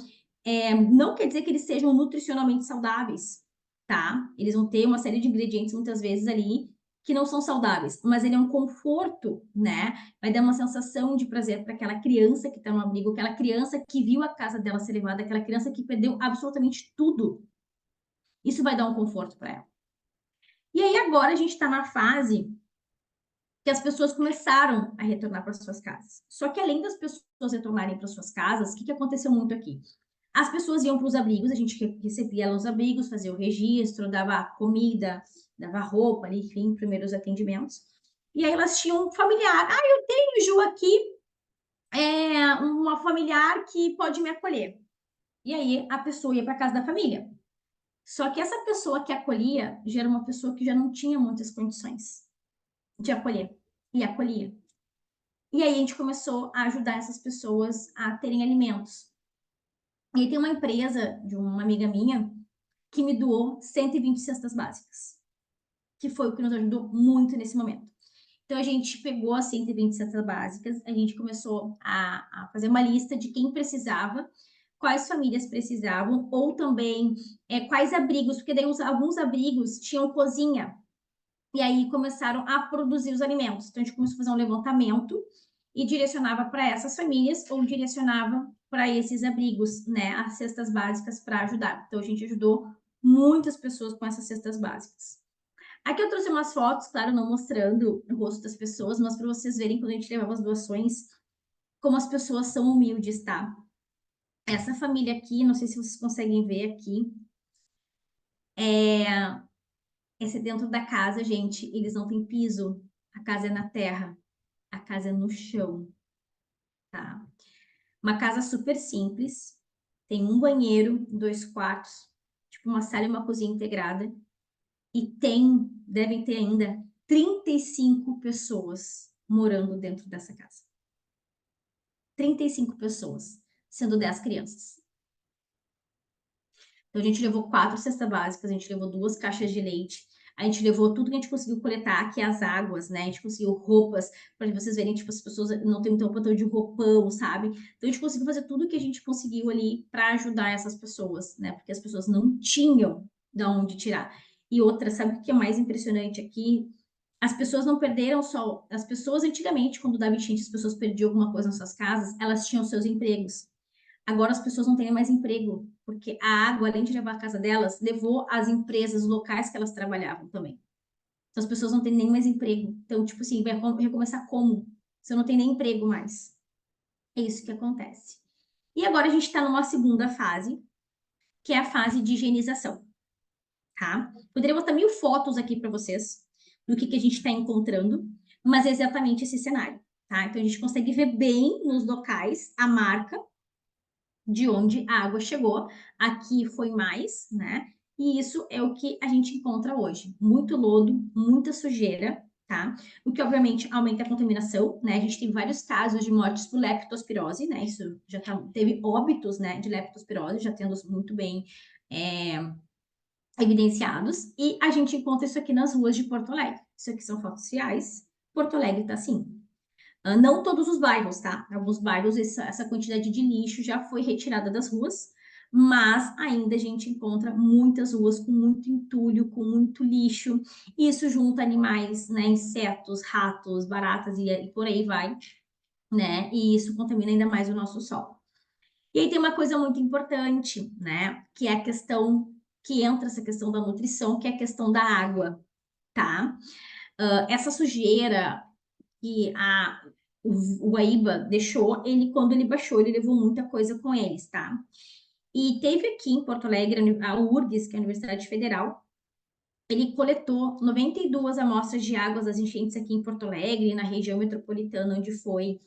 [SPEAKER 2] Não quer dizer que eles sejam nutricionalmente saudáveis, tá? Eles vão ter uma série de ingredientes, muitas vezes, ali que não são saudáveis, mas ele é um conforto, né? Vai dar uma sensação de prazer para aquela criança que está no abrigo, aquela criança que viu a casa dela ser levada, aquela criança que perdeu absolutamente tudo. Isso vai dar um conforto para ela. E aí agora a gente está na fase que as pessoas começaram a retornar para suas casas. Só que além das pessoas retornarem para suas casas, o que aconteceu muito aqui? As pessoas iam para os abrigos, a gente recebia ela nos abrigos, fazia o registro, dava comida, dava roupa ali, enfim, primeiros atendimentos. E aí elas tinham um familiar. Ah, eu tenho, Ju, aqui uma familiar que pode me acolher. E aí a pessoa ia para casa da família. Só que essa pessoa que acolhia já era uma pessoa que já não tinha muitas condições de acolher. E acolhia. E aí a gente começou a ajudar essas pessoas a terem alimentos. E aí tem uma empresa de uma amiga minha que me doou 120 cestas básicas, que foi o que nos ajudou muito nesse momento. Então, a gente pegou as 120 cestas básicas, a gente começou a fazer uma lista de quem precisava, quais famílias precisavam, ou também quais abrigos, porque daí alguns abrigos tinham cozinha, e aí começaram a produzir os alimentos. Então, a gente começou a fazer um levantamento e direcionava para essas famílias ou direcionava para esses abrigos, né, as cestas básicas para ajudar. Então, a gente ajudou muitas pessoas com essas cestas básicas. Aqui eu trouxe umas fotos, claro, não mostrando o rosto das pessoas, mas para vocês verem quando a gente levava as doações, como as pessoas são humildes, tá? Essa família aqui, não sei se vocês conseguem ver aqui, esse é dentro da casa, gente, eles não têm piso, a casa é na terra, a casa é no chão, tá? Uma casa super simples, tem um banheiro, 2 quartos, tipo uma sala e uma cozinha integrada, e devem ter ainda 35 pessoas morando dentro dessa casa. 35 pessoas, sendo 10 crianças. Então, a gente levou 4 cestas básicas, a gente levou 2 caixas de leite, a gente levou tudo que a gente conseguiu coletar aqui, as águas, né? A gente conseguiu roupas, para vocês verem, tipo, as pessoas não têm um tanto de roupão, sabe? Então, a gente conseguiu fazer tudo que a gente conseguiu ali para ajudar essas pessoas, né? Porque as pessoas não tinham de onde tirar. E outra, sabe o que é mais impressionante aqui? As pessoas não perderam só. As pessoas, antigamente, quando dava enchente, as pessoas perdiam alguma coisa nas suas casas, elas tinham seus empregos. Agora as pessoas não têm mais emprego, porque a água, além de levar a casa delas, levou as empresas locais que elas trabalhavam também. Então as pessoas não têm nem mais emprego. Então, tipo assim, vai recomeçar como? Você não tem nem emprego mais. É isso que acontece. E agora a gente está numa segunda fase, que é a fase de higienização, tá? Poderia botar 1000 fotos aqui para vocês do que a gente está encontrando, mas é exatamente esse cenário, tá? Então a gente consegue ver bem nos locais a marca de onde a água chegou. Aqui foi mais, né? E isso é o que a gente encontra hoje. Muito lodo, muita sujeira, tá? O que obviamente aumenta a contaminação, né? A gente tem vários casos de mortes por leptospirose, né? Isso já teve óbitos, né, de leptospirose, já tendo muito bem evidenciados. E a gente encontra isso aqui nas ruas de Porto Alegre. Isso aqui são fotos reais. Porto Alegre tá assim. Não todos os bairros, tá? Alguns bairros, essa quantidade de lixo já foi retirada das ruas, mas ainda a gente encontra muitas ruas com muito entulho, com muito lixo. Isso junta animais, né? Insetos, ratos, baratas e por aí vai, né? E isso contamina ainda mais o nosso solo. E aí tem uma coisa muito importante, né? Que é a questão que entra essa questão da nutrição, que é a questão da água, tá? Essa sujeira que o Guaíba deixou, ele, quando ele baixou, ele levou muita coisa com eles, tá? E teve aqui em Porto Alegre, a URGS, que é a Universidade Federal, ele coletou 92 amostras de águas das enchentes aqui em Porto Alegre, na região metropolitana, onde foi,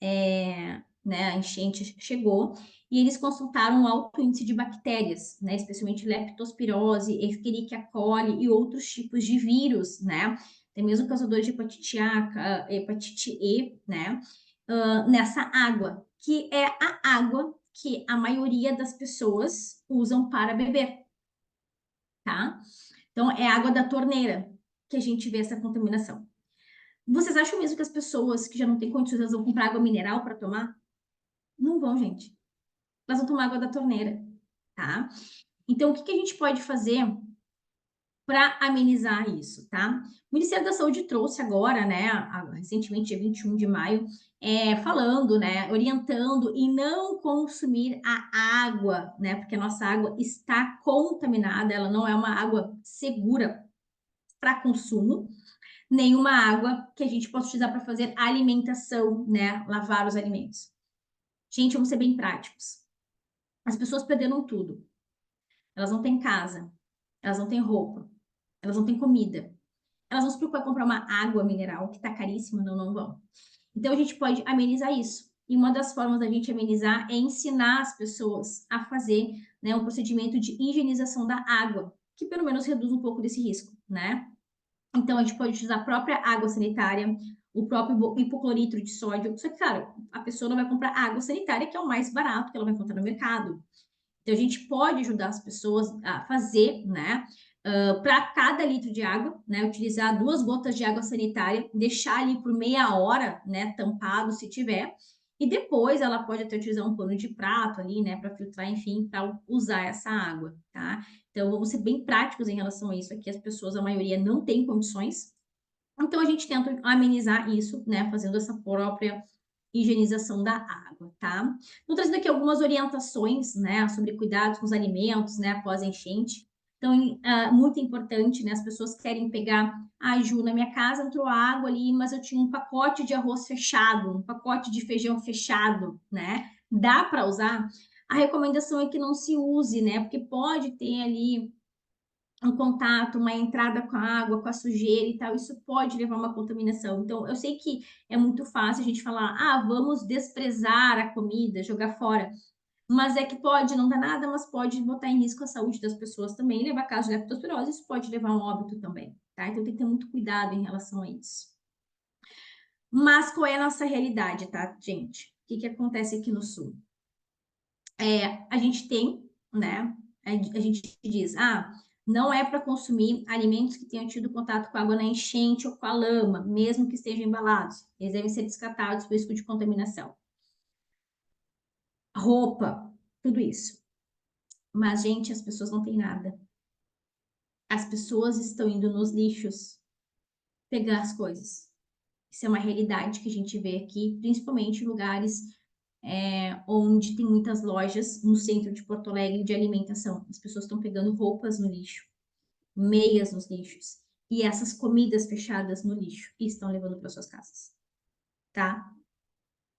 [SPEAKER 2] né, a enchente chegou, e eles consultaram um alto índice de bactérias, né, especialmente leptospirose, Escherichia coli e outros tipos de vírus, né, tem mesmo causadores de hepatite A, hepatite E, né, nessa água, que é a água que a maioria das pessoas usam para beber, tá? Então, é água da torneira que a gente vê essa contaminação. Vocês acham mesmo que as pessoas que já não têm condições, elas vão comprar água mineral para tomar? Não vão, gente. Elas vão tomar água da torneira, tá? Então, o que a gente pode fazer para amenizar isso, tá? O Ministério da Saúde trouxe agora, né, recentemente, dia 21 de maio, falando, né, orientando e não consumir a água, né, porque a nossa água está contaminada, ela não é uma água segura para consumo, nenhuma água que a gente possa utilizar para fazer alimentação, né, lavar os alimentos. Gente, vamos ser bem práticos. As pessoas perderam tudo. Elas não têm casa, elas não têm roupa, elas não têm comida. Elas vão se preocupar em comprar uma água mineral, que está caríssima, não vão. Então, a gente pode amenizar isso. E uma das formas da gente amenizar é ensinar as pessoas a fazer, né, um procedimento de higienização da água, que pelo menos reduz um pouco desse risco, né? Então, a gente pode utilizar a própria água sanitária, o próprio hipoclorito de sódio. Só que, claro, a pessoa não vai comprar água sanitária, que é o mais barato que ela vai encontrar no mercado. Então, a gente pode ajudar as pessoas a fazer, né? Para cada litro de água, né? Utilizar 2 gotas de água sanitária, deixar ali por meia hora, né? Tampado, se tiver. E depois ela pode até utilizar um pano de prato ali, né? Para filtrar, enfim, para usar essa água, tá? Então, vamos ser bem práticos em relação a isso aqui. As pessoas, a maioria, não tem condições. Então, a gente tenta amenizar isso, né? Fazendo essa própria higienização da água, tá? Estou trazendo aqui algumas orientações, né, sobre cuidados com os alimentos, né, após a enchente. Então, muito importante, né, as pessoas querem pegar, Ju, na minha casa entrou água ali, mas eu tinha um pacote de arroz fechado, um pacote de feijão fechado, né? Dá para usar? A recomendação é que não se use, né, porque pode ter ali um contato, uma entrada com a água, com a sujeira e tal, isso pode levar a uma contaminação. Então, eu sei que é muito fácil a gente falar, vamos desprezar a comida, jogar fora. Mas é que pode, não dá nada, mas pode botar em risco a saúde das pessoas também, levar caso de leptospirose, isso pode levar a um óbito também, tá? Então tem que ter muito cuidado em relação a isso. Mas qual é a nossa realidade, tá, gente? O que acontece aqui no Sul? A gente tem, né? A gente diz, não é para consumir alimentos que tenham tido contato com água na enchente ou com a lama, mesmo que estejam embalados. Eles devem ser descartados por risco de contaminação. Roupa, tudo isso. Mas, gente, as pessoas não têm nada. As pessoas estão indo nos lixos pegar as coisas. Isso é uma realidade que a gente vê aqui, principalmente em lugares onde tem muitas lojas no centro de Porto Alegre de alimentação. As pessoas estão pegando roupas no lixo, meias nos lixos e essas comidas fechadas no lixo e estão levando para suas casas, tá?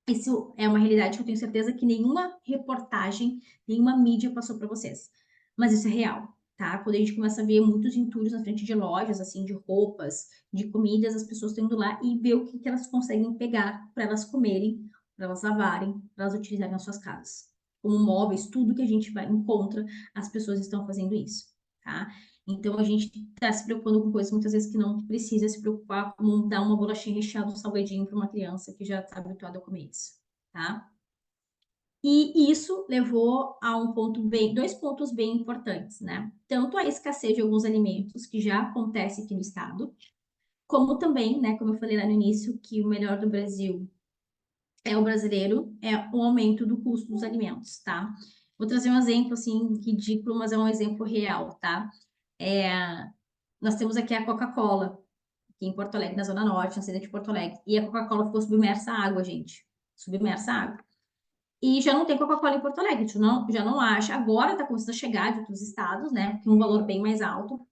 [SPEAKER 2] Isso é uma realidade que eu tenho certeza que nenhuma reportagem, nenhuma mídia passou para vocês, mas isso é real, tá? Quando a gente começa a ver muitos entulhos na frente de lojas, assim, de roupas, de comidas, as pessoas estão indo lá e ver o que elas conseguem pegar para elas comerem, para elas lavarem, para elas utilizarem nas suas casas. Como móveis, tudo que a gente vai encontra, as pessoas estão fazendo isso, tá? Então a gente está se preocupando com coisas muitas vezes que não precisa se preocupar, como dar uma bolachinha recheada, um salgadinho para uma criança que já está habituada a comer isso, tá? E isso levou a dois pontos bem importantes, né? Tanto a escassez de alguns alimentos, que já acontece aqui no estado, como também, né, como eu falei lá no início, que o melhor do Brasil é o brasileiro, é o aumento do custo dos alimentos, tá? Vou trazer um exemplo, assim, ridículo, mas é um exemplo real, tá? Nós temos aqui a Coca-Cola, aqui em Porto Alegre, na Zona Norte, na cidade de Porto Alegre, e a Coca-Cola ficou submersa à água, gente. Submersa à água. E já não tem Coca-Cola em Porto Alegre, já não acha. Agora está começando a chegar de outros estados, né? Com um valor bem mais alto.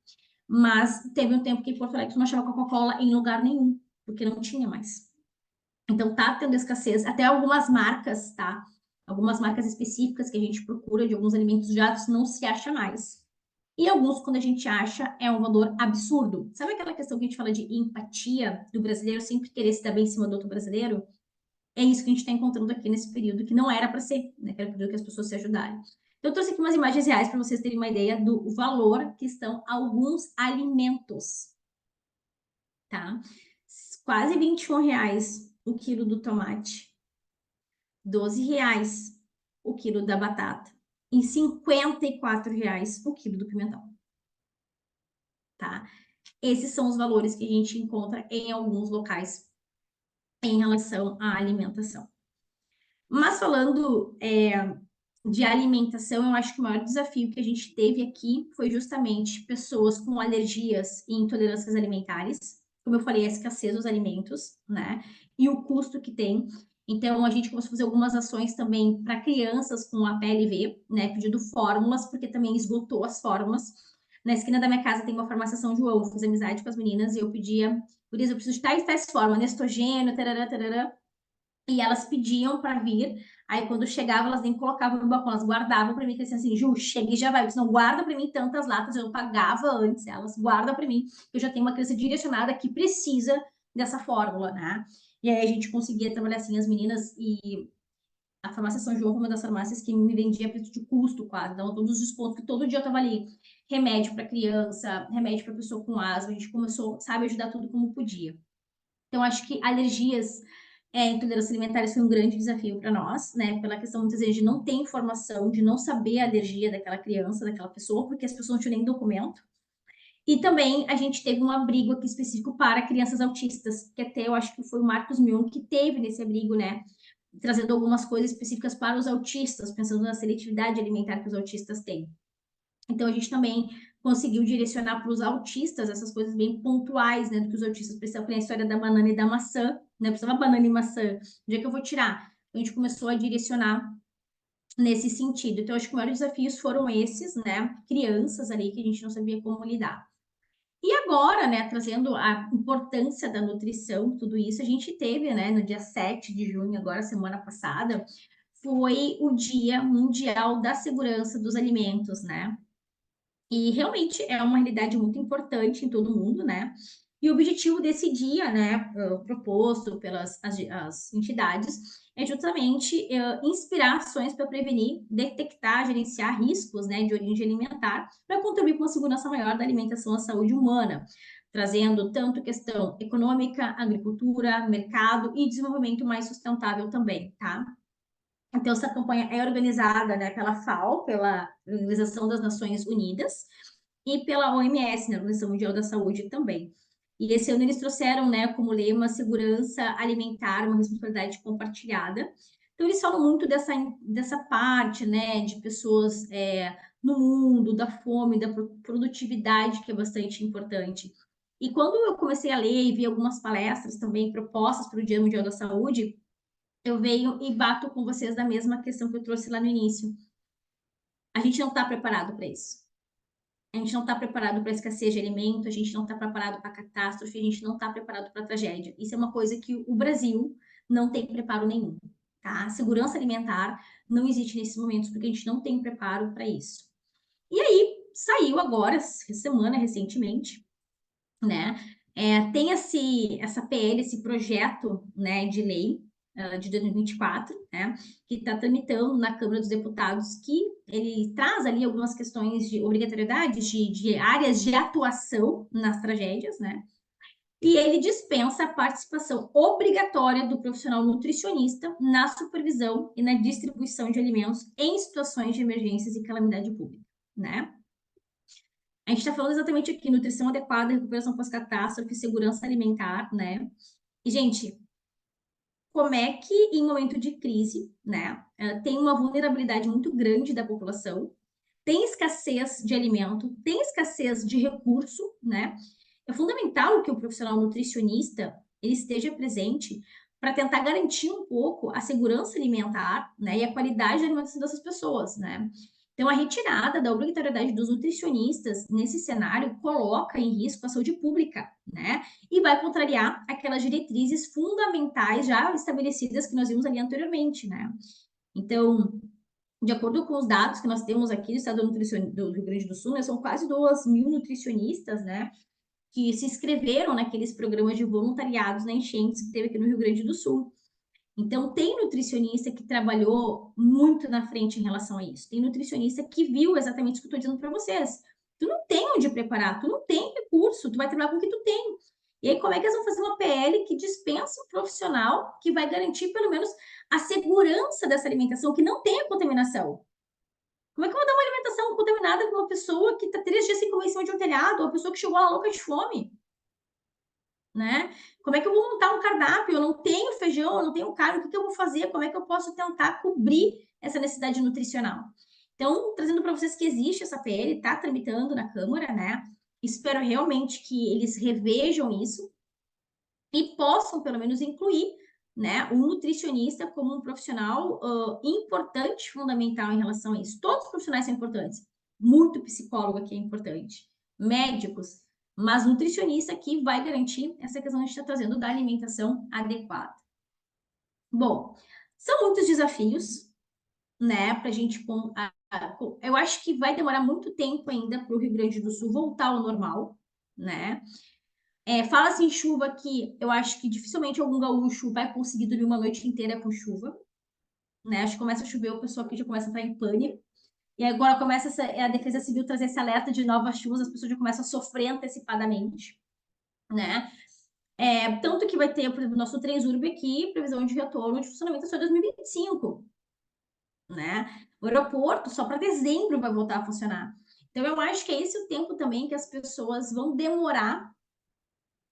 [SPEAKER 2] Mas teve um tempo que em Porto Alegre tu não achava Coca-Cola em lugar nenhum, porque não tinha mais. Então tá tendo escassez. Até algumas marcas, tá? Algumas marcas específicas que a gente procura de alguns alimentos já não se acha mais. E alguns, quando a gente acha, é um valor absurdo. Sabe aquela questão que a gente fala de empatia do brasileiro sempre querer se dar bem em cima do outro brasileiro? É isso que a gente está encontrando aqui nesse período, que não era para ser, né? Que era o período que as pessoas se ajudarem. Então, eu trouxe aqui umas imagens reais para vocês terem uma ideia do valor que estão alguns alimentos, tá? Quase R$ 21 o quilo do tomate, R$ 12 o quilo da batata e R$ 54 o quilo do pimentão, tá? Esses são os valores que a gente encontra em alguns locais em relação à alimentação. Mas falando de alimentação, eu acho que o maior desafio que a gente teve aqui foi justamente pessoas com alergias e intolerâncias alimentares. Como eu falei, a escassez dos alimentos, né? E o custo que tem. Então, a gente começou a fazer algumas ações também para crianças com a PLV, né? Pedindo fórmulas, porque também esgotou as fórmulas. Na esquina da minha casa tem uma farmácia São João, eu fiz amizade com as meninas e eu pedia, por isso eu preciso de tais fórmulas, Nestogênio, tarará, tarará. E elas pediam para vir. Aí, quando chegava, elas nem colocavam no balcão, elas guardavam para mim, que assim, Ju, chega e já vai. Você não guarda para mim tantas latas, eu pagava antes, elas guardam para mim, eu já tenho uma criança direcionada que precisa dessa fórmula, né? E aí a gente conseguia trabalhar assim, as meninas, e a farmácia São João foi uma das farmácias que me vendia a preço de custo quase, então todos os descontos, que todo dia eu tava ali, remédio para criança, remédio para pessoa com asma, a gente começou, sabe, a ajudar tudo como podia. Então, acho que alergias, intolerância alimentares foi um grande desafio para nós, né? Pela questão, muitas vezes, de não ter informação, de não saber a alergia daquela criança, daquela pessoa, porque as pessoas não tinham nem documento. E também a gente teve um abrigo aqui específico para crianças autistas, que até eu acho que foi o Marcos Mion que teve nesse abrigo, né? Trazendo algumas coisas específicas para os autistas, pensando na seletividade alimentar que os autistas têm. Então, a gente também conseguiu direcionar para os autistas essas coisas bem pontuais, né? Do que os autistas precisam, a história da banana e da maçã, né? Precisava banana e maçã. Onde é que eu vou tirar? Então, a gente começou a direcionar nesse sentido. Então, acho que os maiores desafios foram esses, né? Crianças ali que a gente não sabia como lidar. E agora, né, trazendo a importância da nutrição, tudo isso, a gente teve, né, no dia 7 de junho, agora semana passada, foi o Dia Mundial da Segurança dos Alimentos, né? E realmente é uma realidade muito importante em todo mundo, né? E o objetivo desse dia, né, proposto pelas as entidades, é justamente inspirar ações para prevenir, detectar, gerenciar riscos, né, de origem alimentar, para contribuir com a segurança maior da alimentação à saúde humana, trazendo tanto questão econômica, agricultura, mercado e desenvolvimento mais sustentável também, tá? Então, essa campanha é organizada, né, pela FAO, pela Organização das Nações Unidas, e pela OMS, né, Organização Mundial da Saúde também. E esse ano eles trouxeram, né, como lema segurança alimentar, uma responsabilidade compartilhada. Então, eles falam muito dessa parte, né, de pessoas no mundo, da fome, da produtividade, que é bastante importante. E quando eu comecei a ler e vi algumas palestras também propostas para o Dia Mundial da Saúde, eu venho e bato com vocês da mesma questão que eu trouxe lá no início. A gente não está preparado para isso. A gente não está preparado para escassez de alimento, a gente não está preparado para catástrofe, a gente não está preparado para tragédia. Isso é uma coisa que o Brasil não tem preparo nenhum, tá? Segurança alimentar não existe nesses momentos porque a gente não tem preparo para isso. E aí, saiu agora, essa semana, recentemente, né? Tem essa PL, esse projeto, né, de lei de 2024, né, que está tramitando na Câmara dos Deputados, que ele traz ali algumas questões de obrigatoriedade de áreas de atuação nas tragédias, né, e ele dispensa a participação obrigatória do profissional nutricionista na supervisão e na distribuição de alimentos em situações de emergências e calamidade pública, né? A gente está falando exatamente aqui, nutrição adequada, recuperação pós-catástrofe, segurança alimentar, né? E, gente, como é que em momento de crise, né, tem uma vulnerabilidade muito grande da população, tem escassez de alimento, tem escassez de recurso, né? É fundamental que o profissional nutricionista ele esteja presente para tentar garantir um pouco a segurança alimentar, né, e a qualidade da alimentação dessas pessoas, né? Então, a retirada da obrigatoriedade dos nutricionistas nesse cenário coloca em risco a saúde pública, né? E vai contrariar aquelas diretrizes fundamentais já estabelecidas que nós vimos ali anteriormente, né? Então, de acordo com os dados que nós temos aqui do Estado do Rio Grande do Sul, né, são quase 2.000 nutricionistas, né, que se inscreveram naqueles programas de voluntariados na enchentes que teve aqui no Rio Grande do Sul. Então, tem nutricionista que trabalhou muito na frente em relação a isso. Tem nutricionista que viu exatamente o que eu estou dizendo para vocês. Tu não tem onde preparar, tu não tem recurso, tu vai trabalhar com o que tu tem. E aí, como é que eles vão fazer uma PL que dispensa um profissional que vai garantir, pelo menos, a segurança dessa alimentação, que não tenha contaminação? Como é que eu vou dar uma alimentação contaminada para uma pessoa que está 3 dias sem comer em cima de um telhado, ou uma pessoa que chegou lá louca de fome? Né? Como é que eu vou montar um cardápio? Eu não tenho feijão, eu não tenho carne, o que eu vou fazer? Como é que eu posso tentar cobrir essa necessidade nutricional? Então, trazendo para vocês que existe essa PL, está tramitando na Câmara, né? Espero realmente que eles revejam isso e possam, pelo menos, incluir, né, um nutricionista como um profissional importante, fundamental em relação a isso. Todos os profissionais são importantes. Muito psicólogo aqui é importante. Médicos, mas nutricionista aqui vai garantir essa questão que a gente está trazendo da alimentação adequada. Bom, são muitos desafios, né, para a gente. Eu acho que vai demorar muito tempo ainda para o Rio Grande do Sul voltar ao normal, né? Fala-se em chuva que eu acho que dificilmente algum gaúcho vai conseguir dormir uma noite inteira com chuva, né? Acho que começa a chover, o pessoal aqui já começa a estar em pânico. E agora começa a Defesa Civil trazer esse alerta de novas chuvas, as pessoas já começam a sofrer antecipadamente, né? Tanto que vai ter, por exemplo, nosso Transurb aqui, previsão de retorno de funcionamento só em 2025, né? O aeroporto só para dezembro vai voltar a funcionar. Então, eu acho que é esse o tempo também que as pessoas vão demorar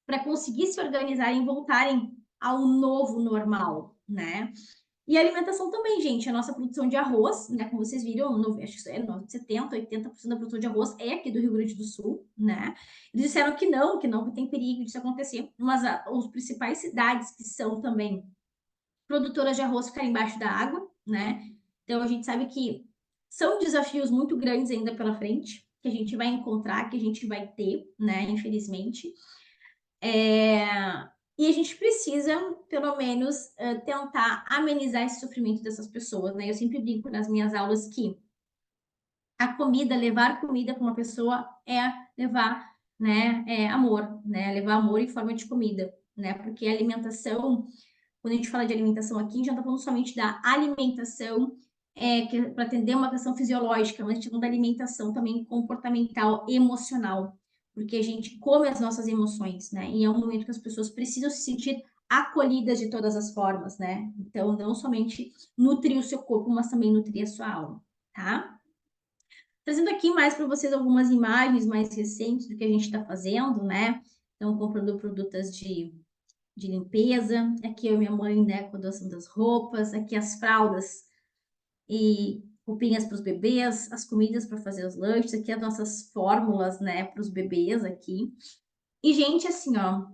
[SPEAKER 2] para conseguir se organizar e voltarem ao novo normal, né? E a alimentação também, gente. A nossa produção de arroz, né? Como vocês viram, acho que é 70%, 80% da produção de arroz é aqui do Rio Grande do Sul, né? Eles disseram que não tem perigo disso acontecer, mas as principais cidades que são também produtoras de arroz ficarem embaixo da água, né? Então a gente sabe que são desafios muito grandes ainda pela frente, que a gente vai encontrar, que a gente vai ter, né? Infelizmente. E a gente precisa, pelo menos, tentar amenizar esse sofrimento dessas pessoas, né? Eu sempre brinco nas minhas aulas que a comida, levar comida para uma pessoa é levar, né, amor, né? Levar amor em forma de comida, né? Porque a alimentação, quando a gente fala de alimentação aqui, a gente não está falando somente da alimentação para atender uma questão fisiológica, mas a gente está falando da alimentação também comportamental, emocional, porque a gente come as nossas emoções, né? E é um momento que as pessoas precisam se sentir acolhidas de todas as formas, né? Então, não somente nutrir o seu corpo, mas também nutrir a sua alma, tá? Trazendo aqui mais para vocês algumas imagens mais recentes do que a gente está fazendo, né? Então, comprando produtos de limpeza. Aqui eu e minha mãe, né, com a doação das roupas. Aqui as fraldas e roupinhas para os bebês, as comidas para fazer os lanches. Aqui as nossas fórmulas, né, para os bebês aqui. E, gente, assim, ó,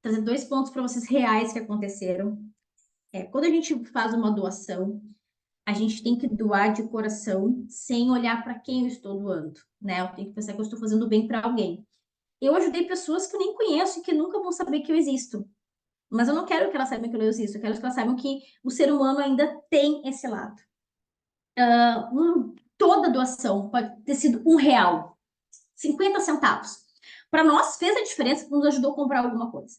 [SPEAKER 2] trazer 2 pontos para vocês reais que aconteceram. Quando a gente faz uma doação, a gente tem que doar de coração, sem olhar para quem eu estou doando, né? Eu tenho que pensar que eu estou fazendo bem para alguém. Eu ajudei pessoas que eu nem conheço e que nunca vão saber que eu existo. Mas eu não quero que elas saibam que eu existo, eu quero que elas saibam que o ser humano ainda tem esse lado. Toda doação pode ter sido R$ 1, 50 centavos. Para nós fez a diferença, nos ajudou a comprar alguma coisa.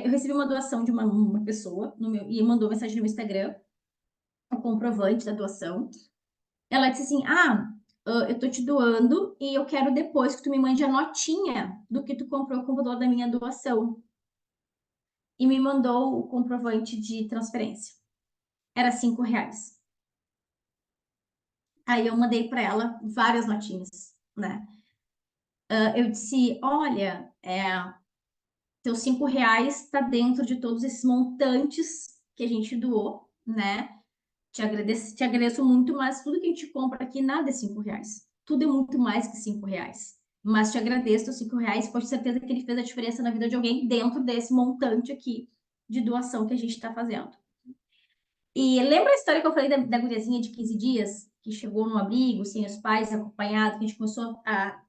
[SPEAKER 2] Eu recebi uma doação de uma pessoa e mandou mensagem no meu Instagram, o comprovante da doação. Ela disse assim: eu tô te doando e eu quero depois que tu me mande a notinha do que tu comprou com o valor da minha doação. E me mandou o comprovante de transferência. Era R$ 5. Aí eu mandei para ela várias notinhas, né? Eu disse: olha, teus R$ 5 está dentro de todos esses montantes que a gente doou, né? Te agradeço muito, mas tudo que a gente compra aqui nada é R$ 5. Tudo é muito mais que R$ 5. Mas te agradeço os R$ 5, pode ter certeza que ele fez a diferença na vida de alguém dentro desse montante aqui de doação que a gente está fazendo. E lembra a história que eu falei da guriazinha de 15 dias, que chegou no abrigo, sem os pais, acompanhado, que a gente começou a...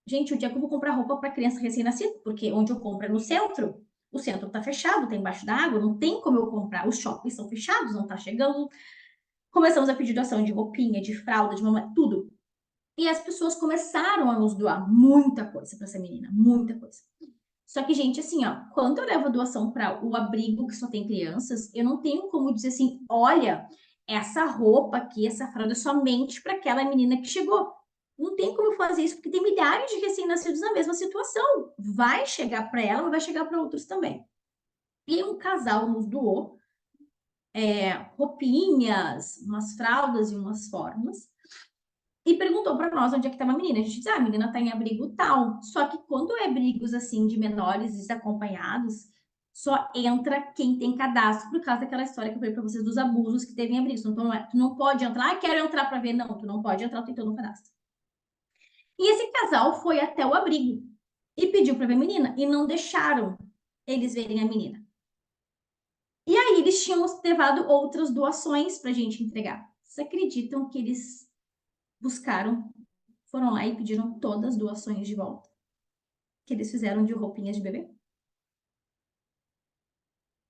[SPEAKER 2] Gente, o dia que eu vou comprar roupa para criança recém-nascida, porque onde eu compro é no centro, o centro está fechado, está embaixo da água, não tem como eu comprar, os shoppings estão fechados, não está chegando. Começamos a pedir doação de roupinha, de fralda, de mamãe, tudo. E as pessoas começaram a nos doar muita coisa para essa menina, muita coisa. Só que, gente, assim, ó, quando eu levo a doação para o abrigo que só tem crianças, eu não tenho como dizer assim, olha, essa roupa aqui, essa fralda é somente para aquela menina que chegou. Não tem como fazer isso, porque tem milhares de recém-nascidos na mesma situação. Vai chegar para ela, mas vai chegar para outros também. E um casal nos doou roupinhas, umas fraldas e umas formas. E perguntou para nós onde é que estava a menina. A gente disse, a menina está em abrigo tal. Só que quando é abrigos assim de menores desacompanhados, só entra quem tem cadastro, por causa daquela história que eu falei para vocês dos abusos que teve em abrigos. Então, tu não pode entrar, quero entrar para ver. Não, tu não pode entrar, tu tem todo o cadastro. E esse casal foi até o abrigo e pediu para ver a menina e não deixaram eles verem a menina. E aí eles tinham levado outras doações para a gente entregar. Vocês acreditam que eles buscaram, foram lá e pediram todas as doações de volta que eles fizeram de roupinhas de bebê?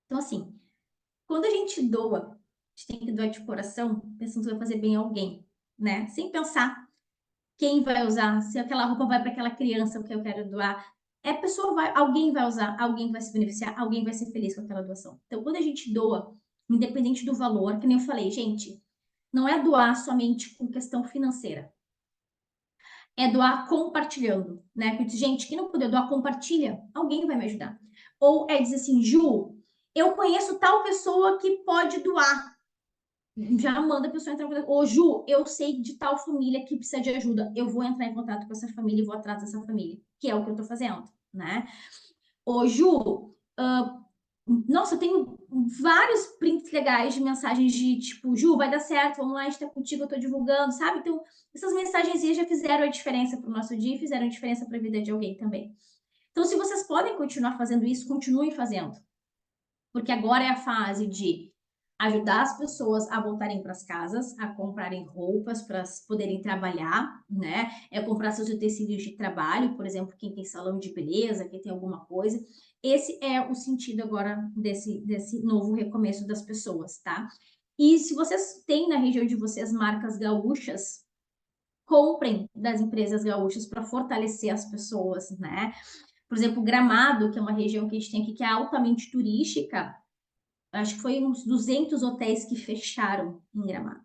[SPEAKER 2] Então, assim, quando a gente doa, a gente tem que doar de coração, pensando que vai fazer bem a alguém, né? Sem pensar quem vai usar, se aquela roupa vai para aquela criança que eu quero doar. É a pessoa vai, alguém vai usar, alguém vai se beneficiar, alguém vai ser feliz com aquela doação. Então, quando a gente doa, independente do valor, que nem eu falei, gente, não é doar somente com questão financeira. É doar compartilhando, né? Porque, gente, quem não puder doar, compartilha, alguém vai me ajudar. Ou é dizer assim, Ju, eu conheço tal pessoa que pode doar. Já manda a pessoa entrar em contato. Ô, Ju, eu sei de tal família que precisa de ajuda. Eu vou entrar em contato com essa família e vou atrás dessa família, que é o que eu tô fazendo, né? Ô, Ju, nossa, eu tenho vários prints legais de mensagens de tipo, Ju, vai dar certo, vamos lá, a gente tá contigo, eu tô divulgando, sabe? Então, essas mensagens já fizeram a diferença pro nosso dia e fizeram a diferença para a vida de alguém também. Então, se vocês podem continuar fazendo isso, continuem fazendo. Porque agora é a fase de ajudar as pessoas a voltarem para as casas, a comprarem roupas para poderem trabalhar, né? É comprar seus utensílios de trabalho, por exemplo, quem tem salão de beleza, quem tem alguma coisa. Esse é o sentido agora desse novo recomeço das pessoas, tá? E se vocês têm na região de vocês marcas gaúchas, comprem das empresas gaúchas para fortalecer as pessoas, né? Por exemplo, Gramado, que é uma região que a gente tem aqui que é altamente turística, acho que foi uns 200 hotéis que fecharam em Gramado,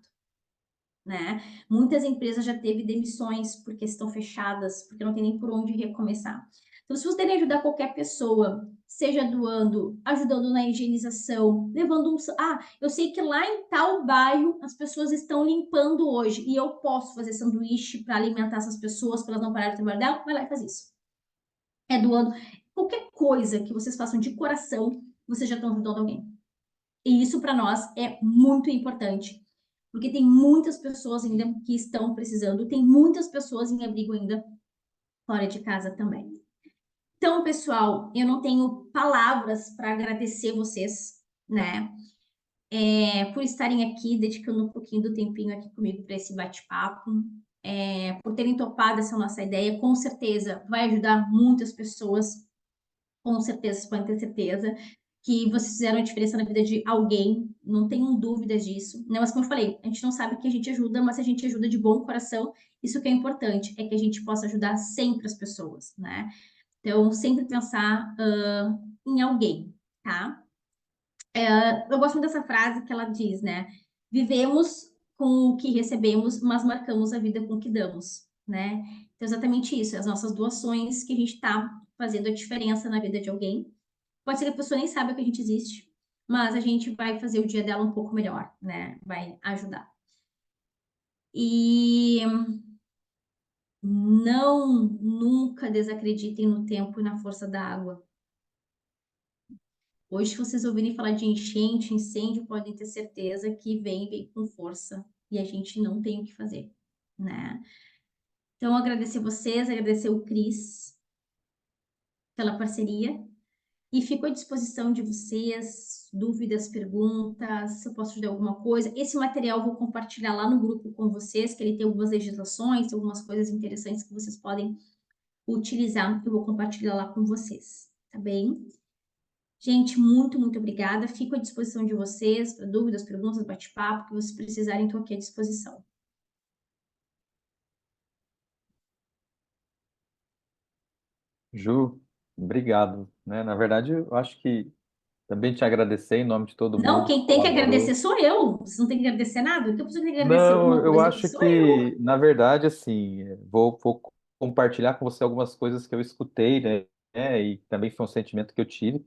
[SPEAKER 2] né? Muitas empresas já teve demissões porque estão fechadas, porque não tem nem por onde recomeçar. Então, se vocês puderem ajudar qualquer pessoa, seja doando, ajudando na higienização, levando um... eu sei que lá em tal bairro as pessoas estão limpando hoje e eu posso fazer sanduíche para alimentar essas pessoas, para elas não pararem de trabalhar dela, vai lá e faz isso. É doando. Qualquer coisa que vocês façam de coração, vocês já estão ajudando alguém. E isso para nós é muito importante, porque tem muitas pessoas ainda que estão precisando, tem muitas pessoas em abrigo ainda fora de casa também. Então, pessoal, eu não tenho palavras para agradecer vocês, né? Por estarem aqui, dedicando um pouquinho do tempinho aqui comigo para esse bate-papo, por terem topado essa nossa ideia. Com certeza vai ajudar muitas pessoas, com certeza, vocês podem ter certeza que vocês fizeram a diferença na vida de alguém, não tenham dúvidas disso, né? Mas como eu falei, a gente não sabe que a gente ajuda, mas se a gente ajuda de bom coração, isso que é importante, é que a gente possa ajudar sempre as pessoas, né? Então, sempre pensar em alguém, tá? Eu gosto muito dessa frase que ela diz, né? Vivemos com o que recebemos, mas marcamos a vida com o que damos, né? Então, exatamente isso, as nossas doações que a gente está fazendo a diferença na vida de alguém. Pode ser que a pessoa nem saiba que a gente existe, mas a gente vai fazer o dia dela um pouco melhor, né? Vai ajudar. E não, nunca desacreditem no tempo e na força da água. Hoje, se vocês ouvirem falar de enchente, incêndio, podem ter certeza que vem com força e a gente não tem o que fazer, né? Então, agradecer vocês, agradecer o Cris pela parceria. E fico à disposição de vocês, dúvidas, perguntas, se eu posso ajudar alguma coisa. Esse material eu vou compartilhar lá no grupo com vocês, que ele tem algumas legislações, algumas coisas interessantes que vocês podem utilizar, que eu vou compartilhar lá com vocês, tá bem? Gente, muito, muito obrigada. Fico à disposição de vocês para dúvidas, perguntas, bate-papo, que vocês precisarem, estou aqui à disposição.
[SPEAKER 1] Ju, obrigado, né? Na verdade, eu acho que também te agradecer em nome de todo
[SPEAKER 2] Não,
[SPEAKER 1] mundo que
[SPEAKER 2] quem tem que agradecer
[SPEAKER 1] colaborou.
[SPEAKER 2] sou eu. Vocês não têm que agradecer nada. Então, pessoa tem que agradecer
[SPEAKER 1] Não,
[SPEAKER 2] alguma
[SPEAKER 1] eu
[SPEAKER 2] coisa,
[SPEAKER 1] acho
[SPEAKER 2] sou eu.
[SPEAKER 1] que, na verdade, assim, vou compartilhar com você algumas coisas que eu escutei, né? E também foi um sentimento que eu tive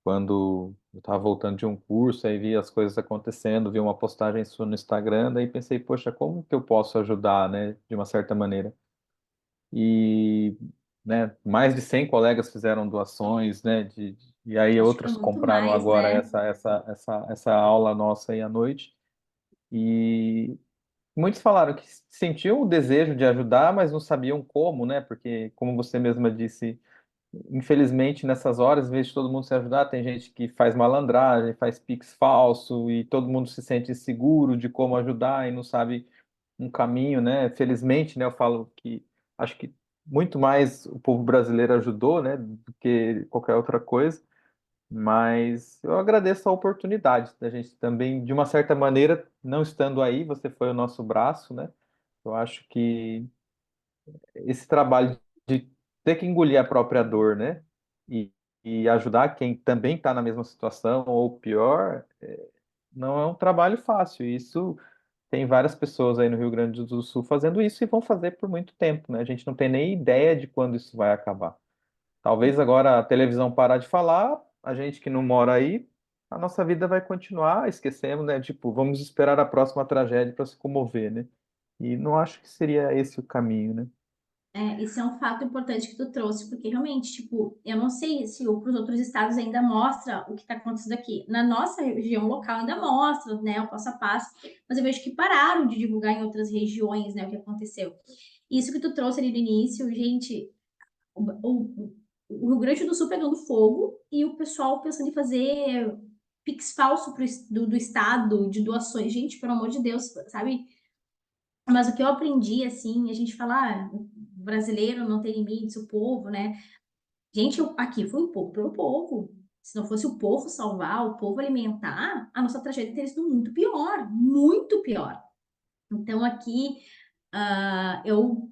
[SPEAKER 1] quando eu estava voltando de um curso, aí vi as coisas acontecendo, vi uma postagem sua no Instagram, daí pensei, poxa, como que eu posso ajudar, né, de uma certa maneira? E, né, mais de 100 colegas fizeram doações, né, e aí
[SPEAKER 2] Acho que foi
[SPEAKER 1] outros
[SPEAKER 2] muito
[SPEAKER 1] compraram
[SPEAKER 2] mais,
[SPEAKER 1] agora
[SPEAKER 2] né?
[SPEAKER 1] essa aula nossa aí à noite. E muitos falaram que sentiam o desejo de ajudar, mas não sabiam como, né? Porque, como você mesma disse, infelizmente, nessas horas, em vez de todo mundo se ajudar, tem gente que faz malandragem, faz pix falso, e todo mundo se sente inseguro de como ajudar e não sabe um caminho, né? Felizmente, né, eu falo que acho que muito mais o povo brasileiro ajudou, né, do que qualquer outra coisa, mas eu agradeço a oportunidade da gente também, de uma certa maneira, não estando aí, você foi o nosso braço, né? Eu acho que esse trabalho de ter que engolir a própria dor, né? E, e ajudar quem também está na mesma situação ou pior, não é um trabalho fácil. Isso tem várias pessoas aí no Rio Grande do Sul fazendo isso e vão fazer por muito tempo, né? A gente não tem nem ideia de quando isso vai acabar. Talvez agora a televisão parar de falar, a gente que não mora aí, a nossa vida vai continuar, esquecemos, né? Tipo, vamos esperar a próxima tragédia para se comover, né? E não acho que seria esse o caminho, né?
[SPEAKER 2] Esse é um fato importante que tu trouxe, porque realmente, tipo, eu não sei se para os outros estados ainda mostra o que está acontecendo aqui. Na nossa região local ainda mostra, né, o passo a passo, mas eu vejo que pararam de divulgar em outras regiões, né, o que aconteceu. Isso que tu trouxe ali no início, gente, o Rio Grande do Sul pegando fogo e o pessoal pensando em fazer Pix falso do estado, de doações. Gente, pelo amor de Deus, sabe? Mas o que eu aprendi, assim, a gente fala, o brasileiro não tem limites, o povo, né? Gente, aqui foi o povo pelo povo. Se não fosse o povo salvar, o povo alimentar, a nossa tragédia teria sido muito pior, muito pior. Então, aqui, eu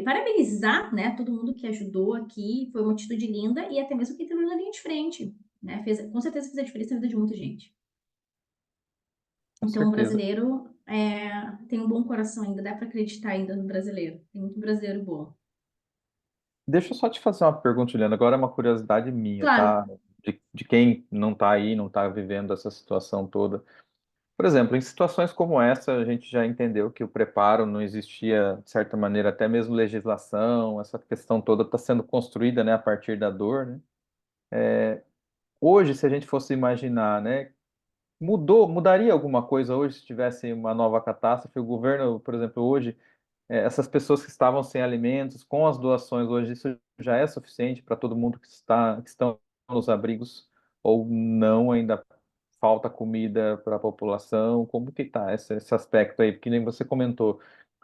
[SPEAKER 2] parabenizar, né, todo mundo que ajudou aqui, foi uma atitude linda, e até mesmo quem trabalhou na linha de frente, né? Com certeza fez a diferença na vida de muita gente.
[SPEAKER 1] Com
[SPEAKER 2] Então, o
[SPEAKER 1] certeza.
[SPEAKER 2] brasileiro tem um bom coração ainda, dá para acreditar ainda no brasileiro. Tem muito brasileiro bom.
[SPEAKER 1] Deixa eu só te fazer uma pergunta, Juliana. Agora é uma curiosidade minha, tá?
[SPEAKER 2] Claro,
[SPEAKER 1] De quem não está aí, não está vivendo essa situação toda. Por exemplo, em situações como essa, a gente já entendeu que o preparo não existia, de certa maneira, até mesmo legislação, essa questão toda está sendo construída, né, a partir da dor, né? Hoje, se a gente fosse imaginar, né, mudaria alguma coisa hoje se tivesse uma nova catástrofe? O governo, por exemplo, hoje, essas pessoas que estavam sem alimentos, com as doações hoje, isso já é suficiente para todo mundo que estão nos abrigos ou não, ainda falta comida para a população? Como que está esse aspecto aí? Porque nem você comentou.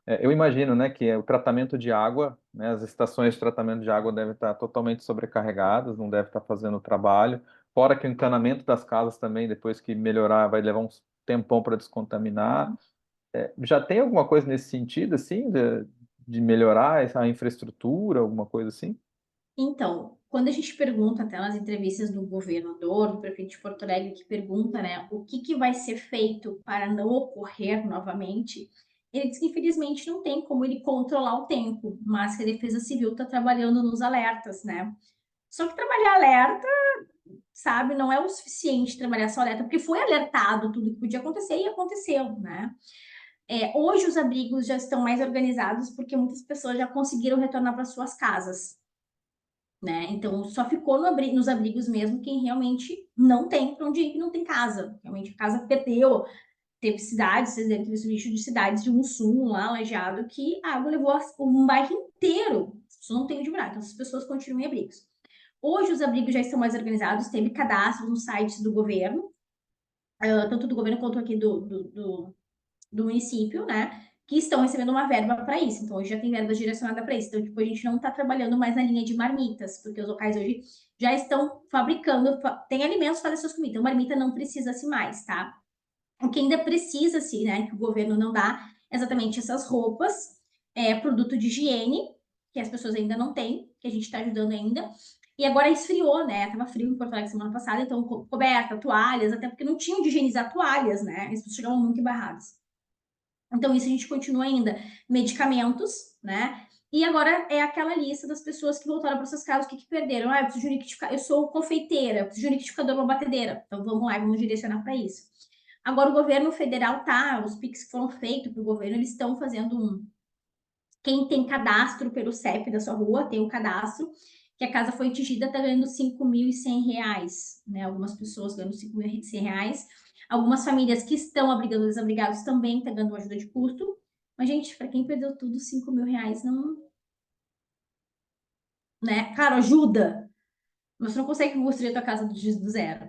[SPEAKER 1] Eu imagino, né, que o tratamento de água, né, as estações de tratamento de água devem estar totalmente sobrecarregadas, não devem estar fazendo o trabalho. Fora que o encanamento das casas também, depois que melhorar, vai levar um tempão para descontaminar. Já tem alguma coisa nesse sentido, assim, de melhorar a infraestrutura, alguma coisa assim?
[SPEAKER 2] então, quando a gente pergunta até nas entrevistas do governador, do prefeito de Porto Alegre, que pergunta, né, o que vai ser feito para não ocorrer novamente, ele diz que infelizmente não tem como ele controlar o tempo, mas que a Defesa Civil está trabalhando nos alertas, né? Só que trabalhar alerta, sabe, não é o suficiente trabalhar só alerta, porque foi alertado tudo que podia acontecer e aconteceu, né? Hoje os abrigos já estão mais organizados porque muitas pessoas já conseguiram retornar para suas casas, né? Então só ficou nos abrigos mesmo quem realmente não tem para onde ir, que não tem casa. Realmente a casa perdeu. Teve cidades, vocês devem ter visto lixo de cidades de Mussum, lá, Lajeado, que a água levou um bairro inteiro. Isso não tem onde morar. Então as pessoas continuam em abrigos. Hoje os abrigos já estão mais organizados, teve cadastros nos sites do governo, tanto do governo quanto aqui do município, né? que estão recebendo uma verba para isso. Então, hoje já tem verba direcionada para isso. Então, tipo, a gente não está trabalhando mais na linha de marmitas, porque os locais hoje já estão fabricando, tem alimentos para essas comidas. Então, marmita não precisa-se mais, tá? O que ainda precisa-se, né, que o governo não dá, é exatamente essas roupas, produto de higiene, que as pessoas ainda não têm, que a gente está ajudando ainda. E agora esfriou, né? Tava frio em Porto Alegre semana passada, então coberta, toalhas, até porque não tinham de higienizar toalhas, né? As pessoas chegavam muito embarradas. Então, isso a gente continua ainda. Medicamentos, né? E agora é aquela lista das pessoas que voltaram para suas casas, o que perderam. Ah, eu preciso de um liquidificador, eu sou confeiteira, eu preciso de um liquidificador, uma batedeira. Então, vamos lá, vamos direcionar para isso. Agora, o governo federal tá, os PIX que foram feitos para o governo, eles estão fazendo um. Quem tem cadastro pelo CEP da sua rua, tem o cadastro, que a casa foi atingida, está ganhando R$ 5.100, né? Algumas pessoas ganhando R$ 5.100. Algumas famílias que estão abrigando desabrigados também estão dando ajuda de custo. Mas, gente, para quem perdeu tudo, R$ 5.000 não. Né? Claro, ajuda, mas você não consegue construir a tua casa do zero.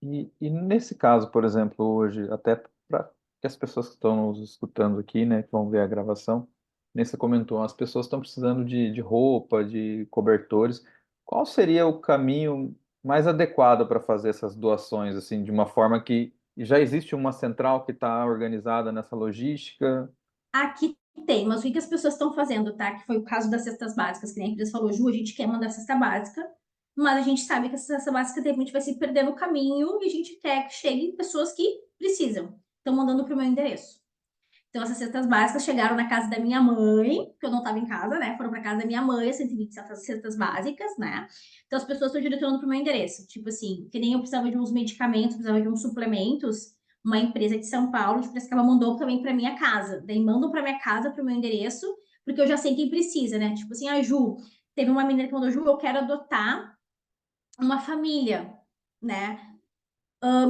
[SPEAKER 1] E nesse caso, por exemplo, hoje, até para que as pessoas que estão nos escutando aqui, né, que vão ver a gravação, nem você comentou, as pessoas estão precisando de roupa, de cobertores. Qual seria o caminho mais adequado para fazer essas doações, assim, de uma forma que já existe uma central que está organizada nessa logística?
[SPEAKER 2] Aqui tem, mas o que as pessoas estão fazendo, tá? Que foi o caso das cestas básicas, que nem a empresa falou, Ju, a gente quer mandar cesta básica, mas a gente sabe que essa cesta básica de repente vai se perder no caminho e a gente quer que cheguem pessoas que precisam. Estão mandando para o meu endereço. Então, essas cestas básicas chegaram na casa da minha mãe, que eu não estava em casa, né? Foram para casa da minha mãe, as 120 cestas básicas, né? Então, as pessoas estão direcionando para o meu endereço. Tipo assim, que nem eu precisava de uns medicamentos, precisava de uns suplementos, uma empresa de São Paulo, de Piracicaba, mandou também para minha casa. Daí mandam para minha casa, para o meu endereço, porque eu já sei quem precisa, né? Tipo assim, a Ju, teve uma menina que mandou, Ju, eu quero adotar uma família, né?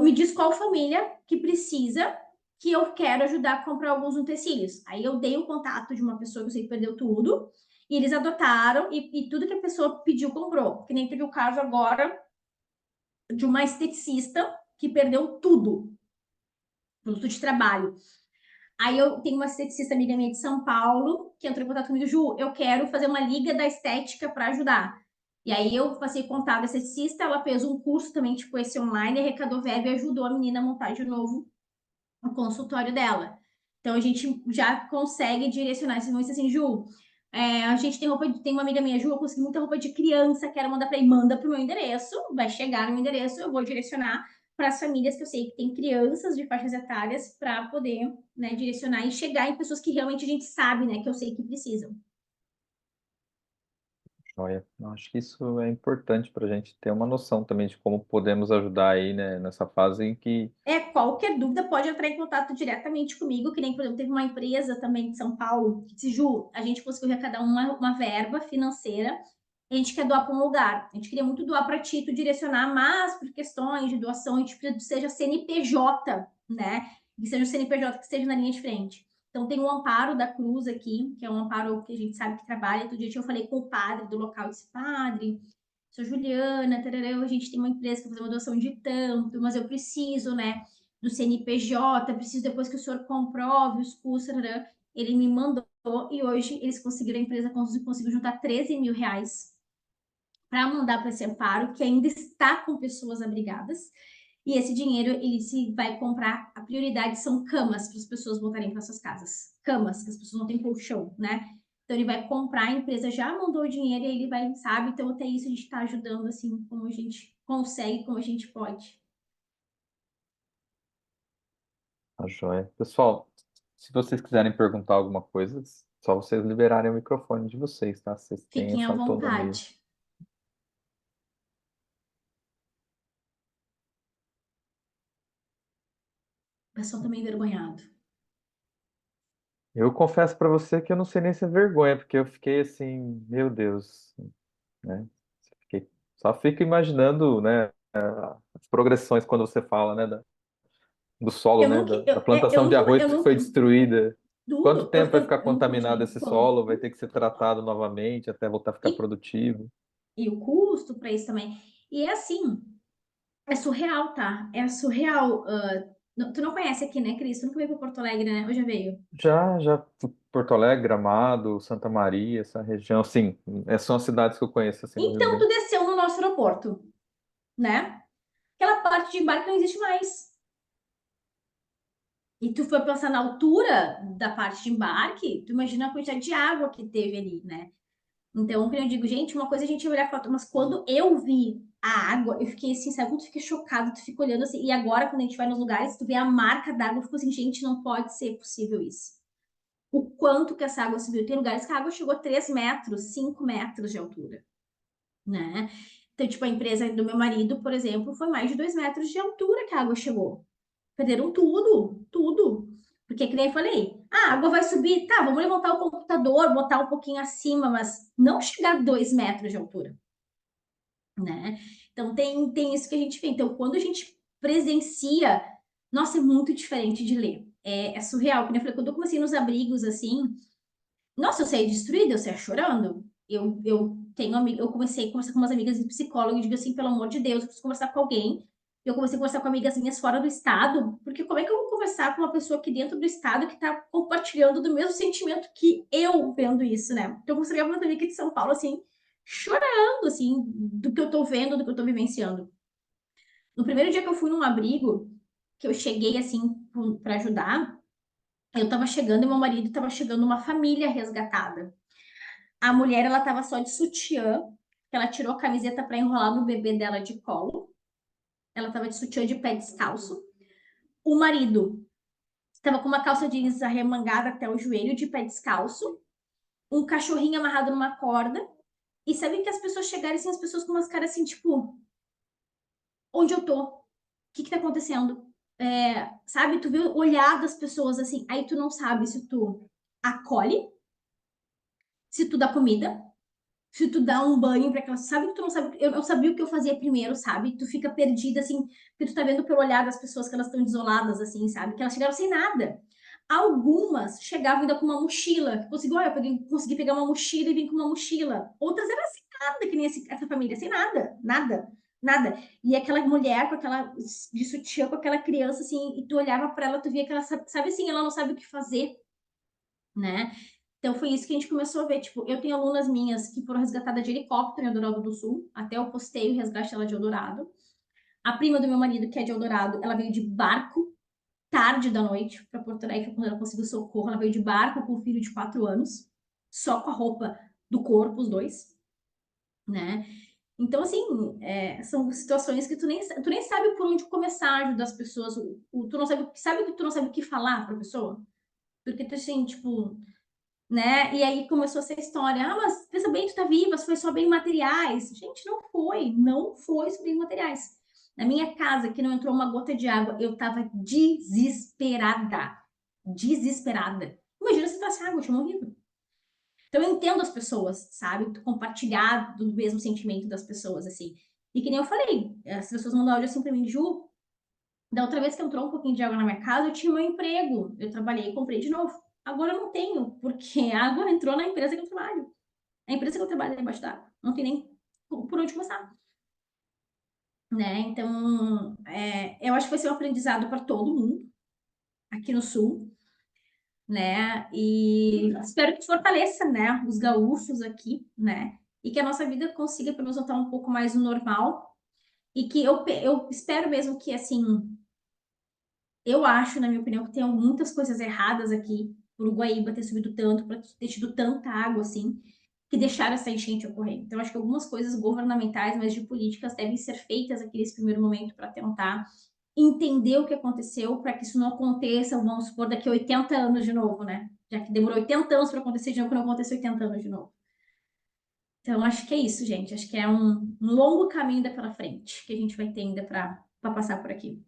[SPEAKER 2] Me diz qual família que precisa, que eu quero ajudar a comprar alguns utensílios. Aí eu dei o contato de uma pessoa que eu sei que perdeu tudo, e eles adotaram, e tudo que a pessoa pediu, comprou. Que nem teve o caso agora de uma esteticista que perdeu tudo, produto de trabalho. Aí eu tenho uma esteticista amiga minha de São Paulo, que entrou em contato comigo, Ju, eu quero fazer uma liga da estética para ajudar. E aí eu passei contato da esteticista, ela fez um curso também, tipo esse online, arrecadou verba e ajudou a menina a montar de novo o consultório dela. Então a gente já consegue direcionar esses momentos assim, Ju. A gente tem roupa, tem uma amiga minha, Ju, eu consegui muita roupa de criança, quero mandar para aí, manda para o meu endereço, vai chegar no meu endereço, eu vou direcionar para as famílias que eu sei que tem crianças de faixas etárias para poder, né, direcionar e chegar em pessoas que realmente a gente sabe, né, que eu sei que precisam.
[SPEAKER 1] Olha, eu acho que isso é importante para a gente ter uma noção também de como podemos ajudar aí, né, nessa fase em que.
[SPEAKER 2] Qualquer dúvida pode entrar em contato diretamente comigo, que nem, por exemplo, teve uma empresa também de São Paulo, que disse, Ju, a gente conseguiu arrecadar uma verba financeira, a gente quer doar para um lugar. A gente queria muito doar para ti, tu direcionar, mas por questões de doação, a gente precisa que seja CNPJ, né? Que seja o CNPJ que esteja na linha de frente. Então, tem o Amparo da Cruz aqui, que é um amparo que a gente sabe que trabalha. Todo dia eu falei com o padre do local, disse, padre, sou Juliana, tarará, a gente tem uma empresa que vai fazer uma doação de tanto, mas eu preciso, né, do CNPJ, preciso depois que o senhor comprove os custos, tarará. Ele me mandou e hoje eles conseguiram, a empresa conseguiu juntar R$ 13.000 para mandar para esse amparo, que ainda está com pessoas abrigadas. E esse dinheiro, ele se vai comprar, a prioridade são camas para as pessoas voltarem para suas casas. Camas, que as pessoas não têm colchão, né? Então ele vai comprar, a empresa já mandou o dinheiro e ele vai, sabe? Então até isso a gente está ajudando assim, como a gente consegue, como a gente pode.
[SPEAKER 1] Tá joia. Pessoal, se vocês quiserem perguntar alguma coisa, só vocês liberarem o microfone de vocês, tá? Vocês têm
[SPEAKER 2] Fiquem à
[SPEAKER 1] essa autonomia.
[SPEAKER 2] vontade. O pessoal também envergonhado.
[SPEAKER 1] Eu confesso para você que eu não sei nem se é vergonha, porque eu fiquei assim, meu Deus, né? Só fico imaginando, né, as progressões quando você fala, né, do solo,
[SPEAKER 2] Eu
[SPEAKER 1] né,
[SPEAKER 2] nunca,
[SPEAKER 1] da plantação de arroz
[SPEAKER 2] eu
[SPEAKER 1] que foi
[SPEAKER 2] nunca,
[SPEAKER 1] destruída. Quanto
[SPEAKER 2] tudo,
[SPEAKER 1] tempo vai ficar
[SPEAKER 2] eu nunca
[SPEAKER 1] contaminado
[SPEAKER 2] imaginei.
[SPEAKER 1] esse solo? Vai ter que ser tratado novamente até voltar a ficar
[SPEAKER 2] E,
[SPEAKER 1] produtivo.
[SPEAKER 2] e o custo para isso também. E é assim, é surreal, tá? É surreal. Tu não conhece aqui, né, Cris? Tu nunca veio para Porto Alegre, né? Ou já veio?
[SPEAKER 1] Já Porto Alegre, Gramado, Santa Maria, essa região, sim, são as cidades que eu conheço assim no Rio
[SPEAKER 2] Então, tu
[SPEAKER 1] Grande.
[SPEAKER 2] desceu no nosso aeroporto, né? Aquela parte de embarque não existe mais. E tu foi pensar na altura da parte de embarque, tu imagina a quantidade de água que teve ali, né? Então, quando eu digo, gente, uma coisa é a gente olhar foto, mas quando eu vi a água, eu fiquei assim, sabe? Quando tu fica chocado, tu fica olhando assim. E agora, quando a gente vai nos lugares, tu vê a marca d'água, eu fico assim, gente, não pode ser possível isso. O quanto que essa água subiu. Tem lugares que a água chegou a 3 metros, 5 metros de altura, né? Então, tipo, a empresa do meu marido, por exemplo, foi mais de 2 metros de altura que a água chegou. Perderam tudo, tudo. Porque, que nem eu falei, a água vai subir, tá, vamos levantar o computador, botar um pouquinho acima, mas não chegar a 2 metros de altura, né? Então, tem isso que a gente vê. Então, quando a gente presencia, nossa, é muito diferente de ler. É surreal. Como eu falei, quando eu comecei nos abrigos, assim, nossa, eu saí destruída, eu saí chorando. Eu tenho amiga, eu comecei a conversar com umas amigas de psicólogo e digo assim, pelo amor de Deus, eu preciso conversar com alguém. Eu comecei a conversar com amigas minhas fora do estado, porque como é que eu vou conversar com uma pessoa aqui dentro do estado que está compartilhando do mesmo sentimento que eu vendo isso, né? Então eu consegui uma amiga de São Paulo, assim, chorando, assim, do que eu tô vendo, do que eu tô vivenciando. No primeiro dia que eu fui num abrigo, que eu cheguei, assim, para ajudar, eu tava chegando e meu marido tava chegando uma família resgatada. A mulher, ela tava só de sutiã, ela tirou a camiseta para enrolar no bebê dela de colo. Ela tava de sutiã de pé descalço. O marido tava com uma calça jeans arremangada até o joelho, de pé descalço. Um cachorrinho amarrado numa corda. E sabe que as pessoas chegaram assim, as pessoas com umas caras assim, tipo, onde eu tô? O que tá acontecendo? Sabe, tu vê o olhar das pessoas assim, aí tu não sabe se tu acolhe, se tu dá comida, se tu dá um banho para aquela, sabe que tu não sabe, eu não sabia o que eu fazia primeiro, sabe? Tu fica perdida assim, porque tu tá vendo pelo olhar das pessoas que elas estão desoladas assim, sabe? Que elas chegaram sem nada. Algumas chegavam ainda com uma mochila, conseguiu, eu consegui pegar uma mochila e vim com uma mochila. Outras eram sem nada, que nem essa família, sem nada, nada, nada. E aquela mulher com aquela de sutiã com aquela criança assim, e tu olhava para ela, tu via que ela sabe assim, ela não sabe o que fazer, né? Então foi isso que a gente começou a ver. Tipo, eu tenho alunas minhas que foram resgatadas de helicóptero em Eldorado do Sul. Até eu postei o resgate dela de Eldorado. A prima do meu marido, que é de Eldorado, ela veio de barco tarde da noite para Porto Alegre, quando ela conseguiu socorro. Ela veio de barco com um filho de 4 anos, só com a roupa do corpo, os dois, né? Então, assim, são situações que tu nem sabe por onde começar a ajudar as pessoas. Tu não sabe que tu não sabe o que falar para a pessoa? Porque tu, assim, tipo, né? E aí começou essa história. Ah, mas pensa bem, tu tá viva, foi só bem materiais. Gente, não foi só bem materiais. Na minha casa, que não entrou uma gota de água, eu tava desesperada. Desesperada. Imagina se tivesse água, eu tinha morrido. Então eu entendo as pessoas, sabe? Tu compartilhar do mesmo sentimento das pessoas, assim. E que nem eu falei, as pessoas mandam áudio assim pra mim, Ju, da outra vez que entrou um pouquinho de água na minha casa, eu tinha meu emprego. Eu trabalhei e comprei de novo. Agora eu não tenho, porque a água entrou na empresa que eu trabalho. A empresa que eu trabalho é embaixo d'água. Não tem nem por onde começar. Né? Então, eu acho que vai ser um aprendizado para todo mundo aqui no Sul, né? E espero que fortaleça, né, os gaúchos aqui, né? E que a nossa vida consiga pelo menos voltar um pouco mais no normal. E que eu espero mesmo que, assim, eu acho, na minha opinião, que tem muitas coisas erradas aqui. O Uruguaíba ter subido tanto, para ter tido tanta água assim, que deixaram essa enchente ocorrer. Então, acho que algumas coisas governamentais, mas de políticas, devem ser feitas aqui nesse primeiro momento para tentar entender o que aconteceu, para que isso não aconteça, vamos supor, daqui a 80 anos de novo, né? Já que demorou 80 anos para acontecer de novo, que não aconteceu 80 anos de novo. Então, acho que é isso, gente. Acho que é um longo caminho ainda pela frente que a gente vai ter ainda para passar por aqui.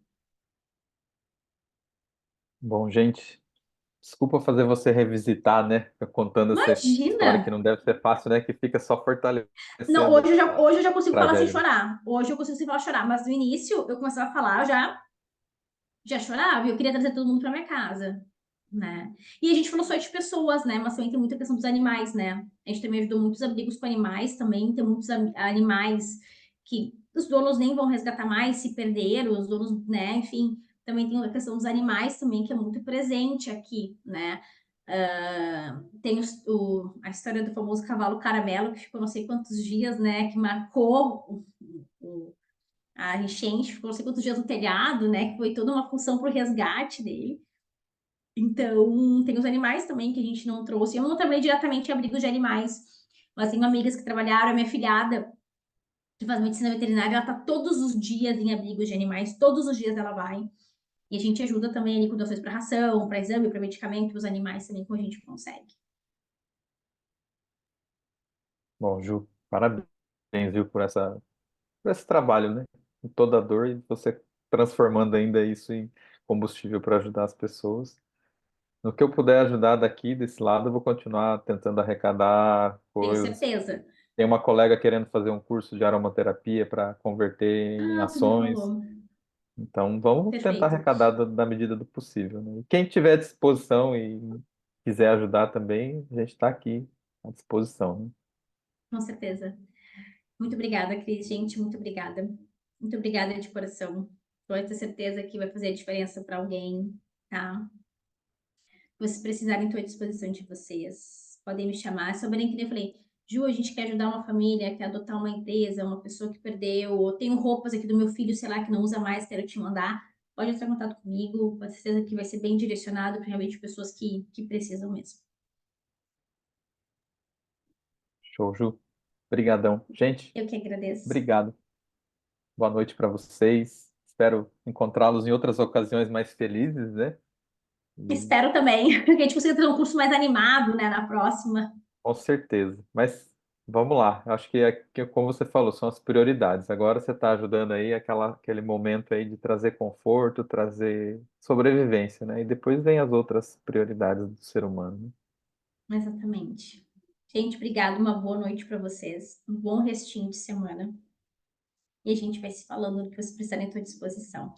[SPEAKER 1] Bom, gente, desculpa fazer você revisitar, né? Fica contando essa
[SPEAKER 2] Imagina!
[SPEAKER 1] história que não deve ser fácil, né? Que fica só
[SPEAKER 2] Não,
[SPEAKER 1] fortalecendo a
[SPEAKER 2] hoje eu já consigo falar sem
[SPEAKER 1] tragédia, né?
[SPEAKER 2] chorar. Hoje eu consigo sem falar chorar. Mas no início, eu começava a falar, já chorava. E eu queria trazer todo mundo para minha casa, né? E a gente falou só de pessoas, né? Mas também tem muita questão dos animais, né? A gente também ajudou muitos abrigos com animais também. Tem muitos animais que os donos nem vão resgatar mais, se perderam, os donos, né? Enfim. Também tem a questão dos animais também, que é muito presente aqui, né? Tem a história do famoso cavalo caramelo, que ficou não sei quantos dias, né? Que marcou a enchente, ficou não sei quantos dias no telhado, né? Que foi toda uma função para o resgate dele. Então, tem os animais também que a gente não trouxe. Eu não trabalhei diretamente em abrigos de animais, mas tenho amigas que trabalharam. A minha filhada, que faz medicina veterinária, ela tá todos os dias em abrigos de animais, todos os dias ela vai. E a gente ajuda também ali com doações para ração, para exame, para medicamento, para os animais também, como a gente consegue.
[SPEAKER 1] Bom, Ju, parabéns, viu, por esse trabalho, né? Com toda a dor e você transformando ainda isso em combustível para ajudar as pessoas. No que eu puder ajudar daqui, desse lado, eu vou continuar tentando arrecadar
[SPEAKER 2] Tenho
[SPEAKER 1] coisas.
[SPEAKER 2] certeza.
[SPEAKER 1] Tem uma colega querendo fazer um curso de aromaterapia para converter em
[SPEAKER 2] Ah, tu me
[SPEAKER 1] ações.
[SPEAKER 2] falou.
[SPEAKER 1] Então, vamos tentar
[SPEAKER 2] Perfeito.
[SPEAKER 1] arrecadar da medida do possível, né? E quem tiver disposição e quiser ajudar também, a gente está aqui à disposição, né?
[SPEAKER 2] Com certeza. Muito obrigada, Cris. Gente, muito obrigada. Muito obrigada de coração. Pode ter certeza que vai fazer a diferença para alguém, tá? Se vocês precisarem, estou à disposição de vocês. Podem me chamar. Se eu bem que nem eu falei, Ju, a gente quer ajudar uma família, quer adotar uma empresa, uma pessoa que perdeu, ou tenho roupas aqui do meu filho, sei lá, que não usa mais, quero te mandar. Pode entrar em contato comigo, com certeza que vai ser bem direcionado para realmente pessoas que precisam mesmo.
[SPEAKER 1] Show, Ju. Obrigadão. Gente,
[SPEAKER 2] Eu que agradeço.
[SPEAKER 1] obrigado. Boa noite para vocês. Espero encontrá-los em outras ocasiões mais felizes, né? E,
[SPEAKER 2] Espero também que a gente consiga ter um curso mais animado, né, na próxima.
[SPEAKER 1] com certeza. Mas vamos lá. Eu acho que, como você falou, são as prioridades. Agora você está ajudando aí aquele momento aí de trazer conforto, trazer sobrevivência, né? E depois vem as outras prioridades do ser humano, né?
[SPEAKER 2] Exatamente. Gente, obrigada. Uma boa noite para vocês. Um bom restinho de semana. E a gente vai se falando no que vocês precisarem à tua disposição.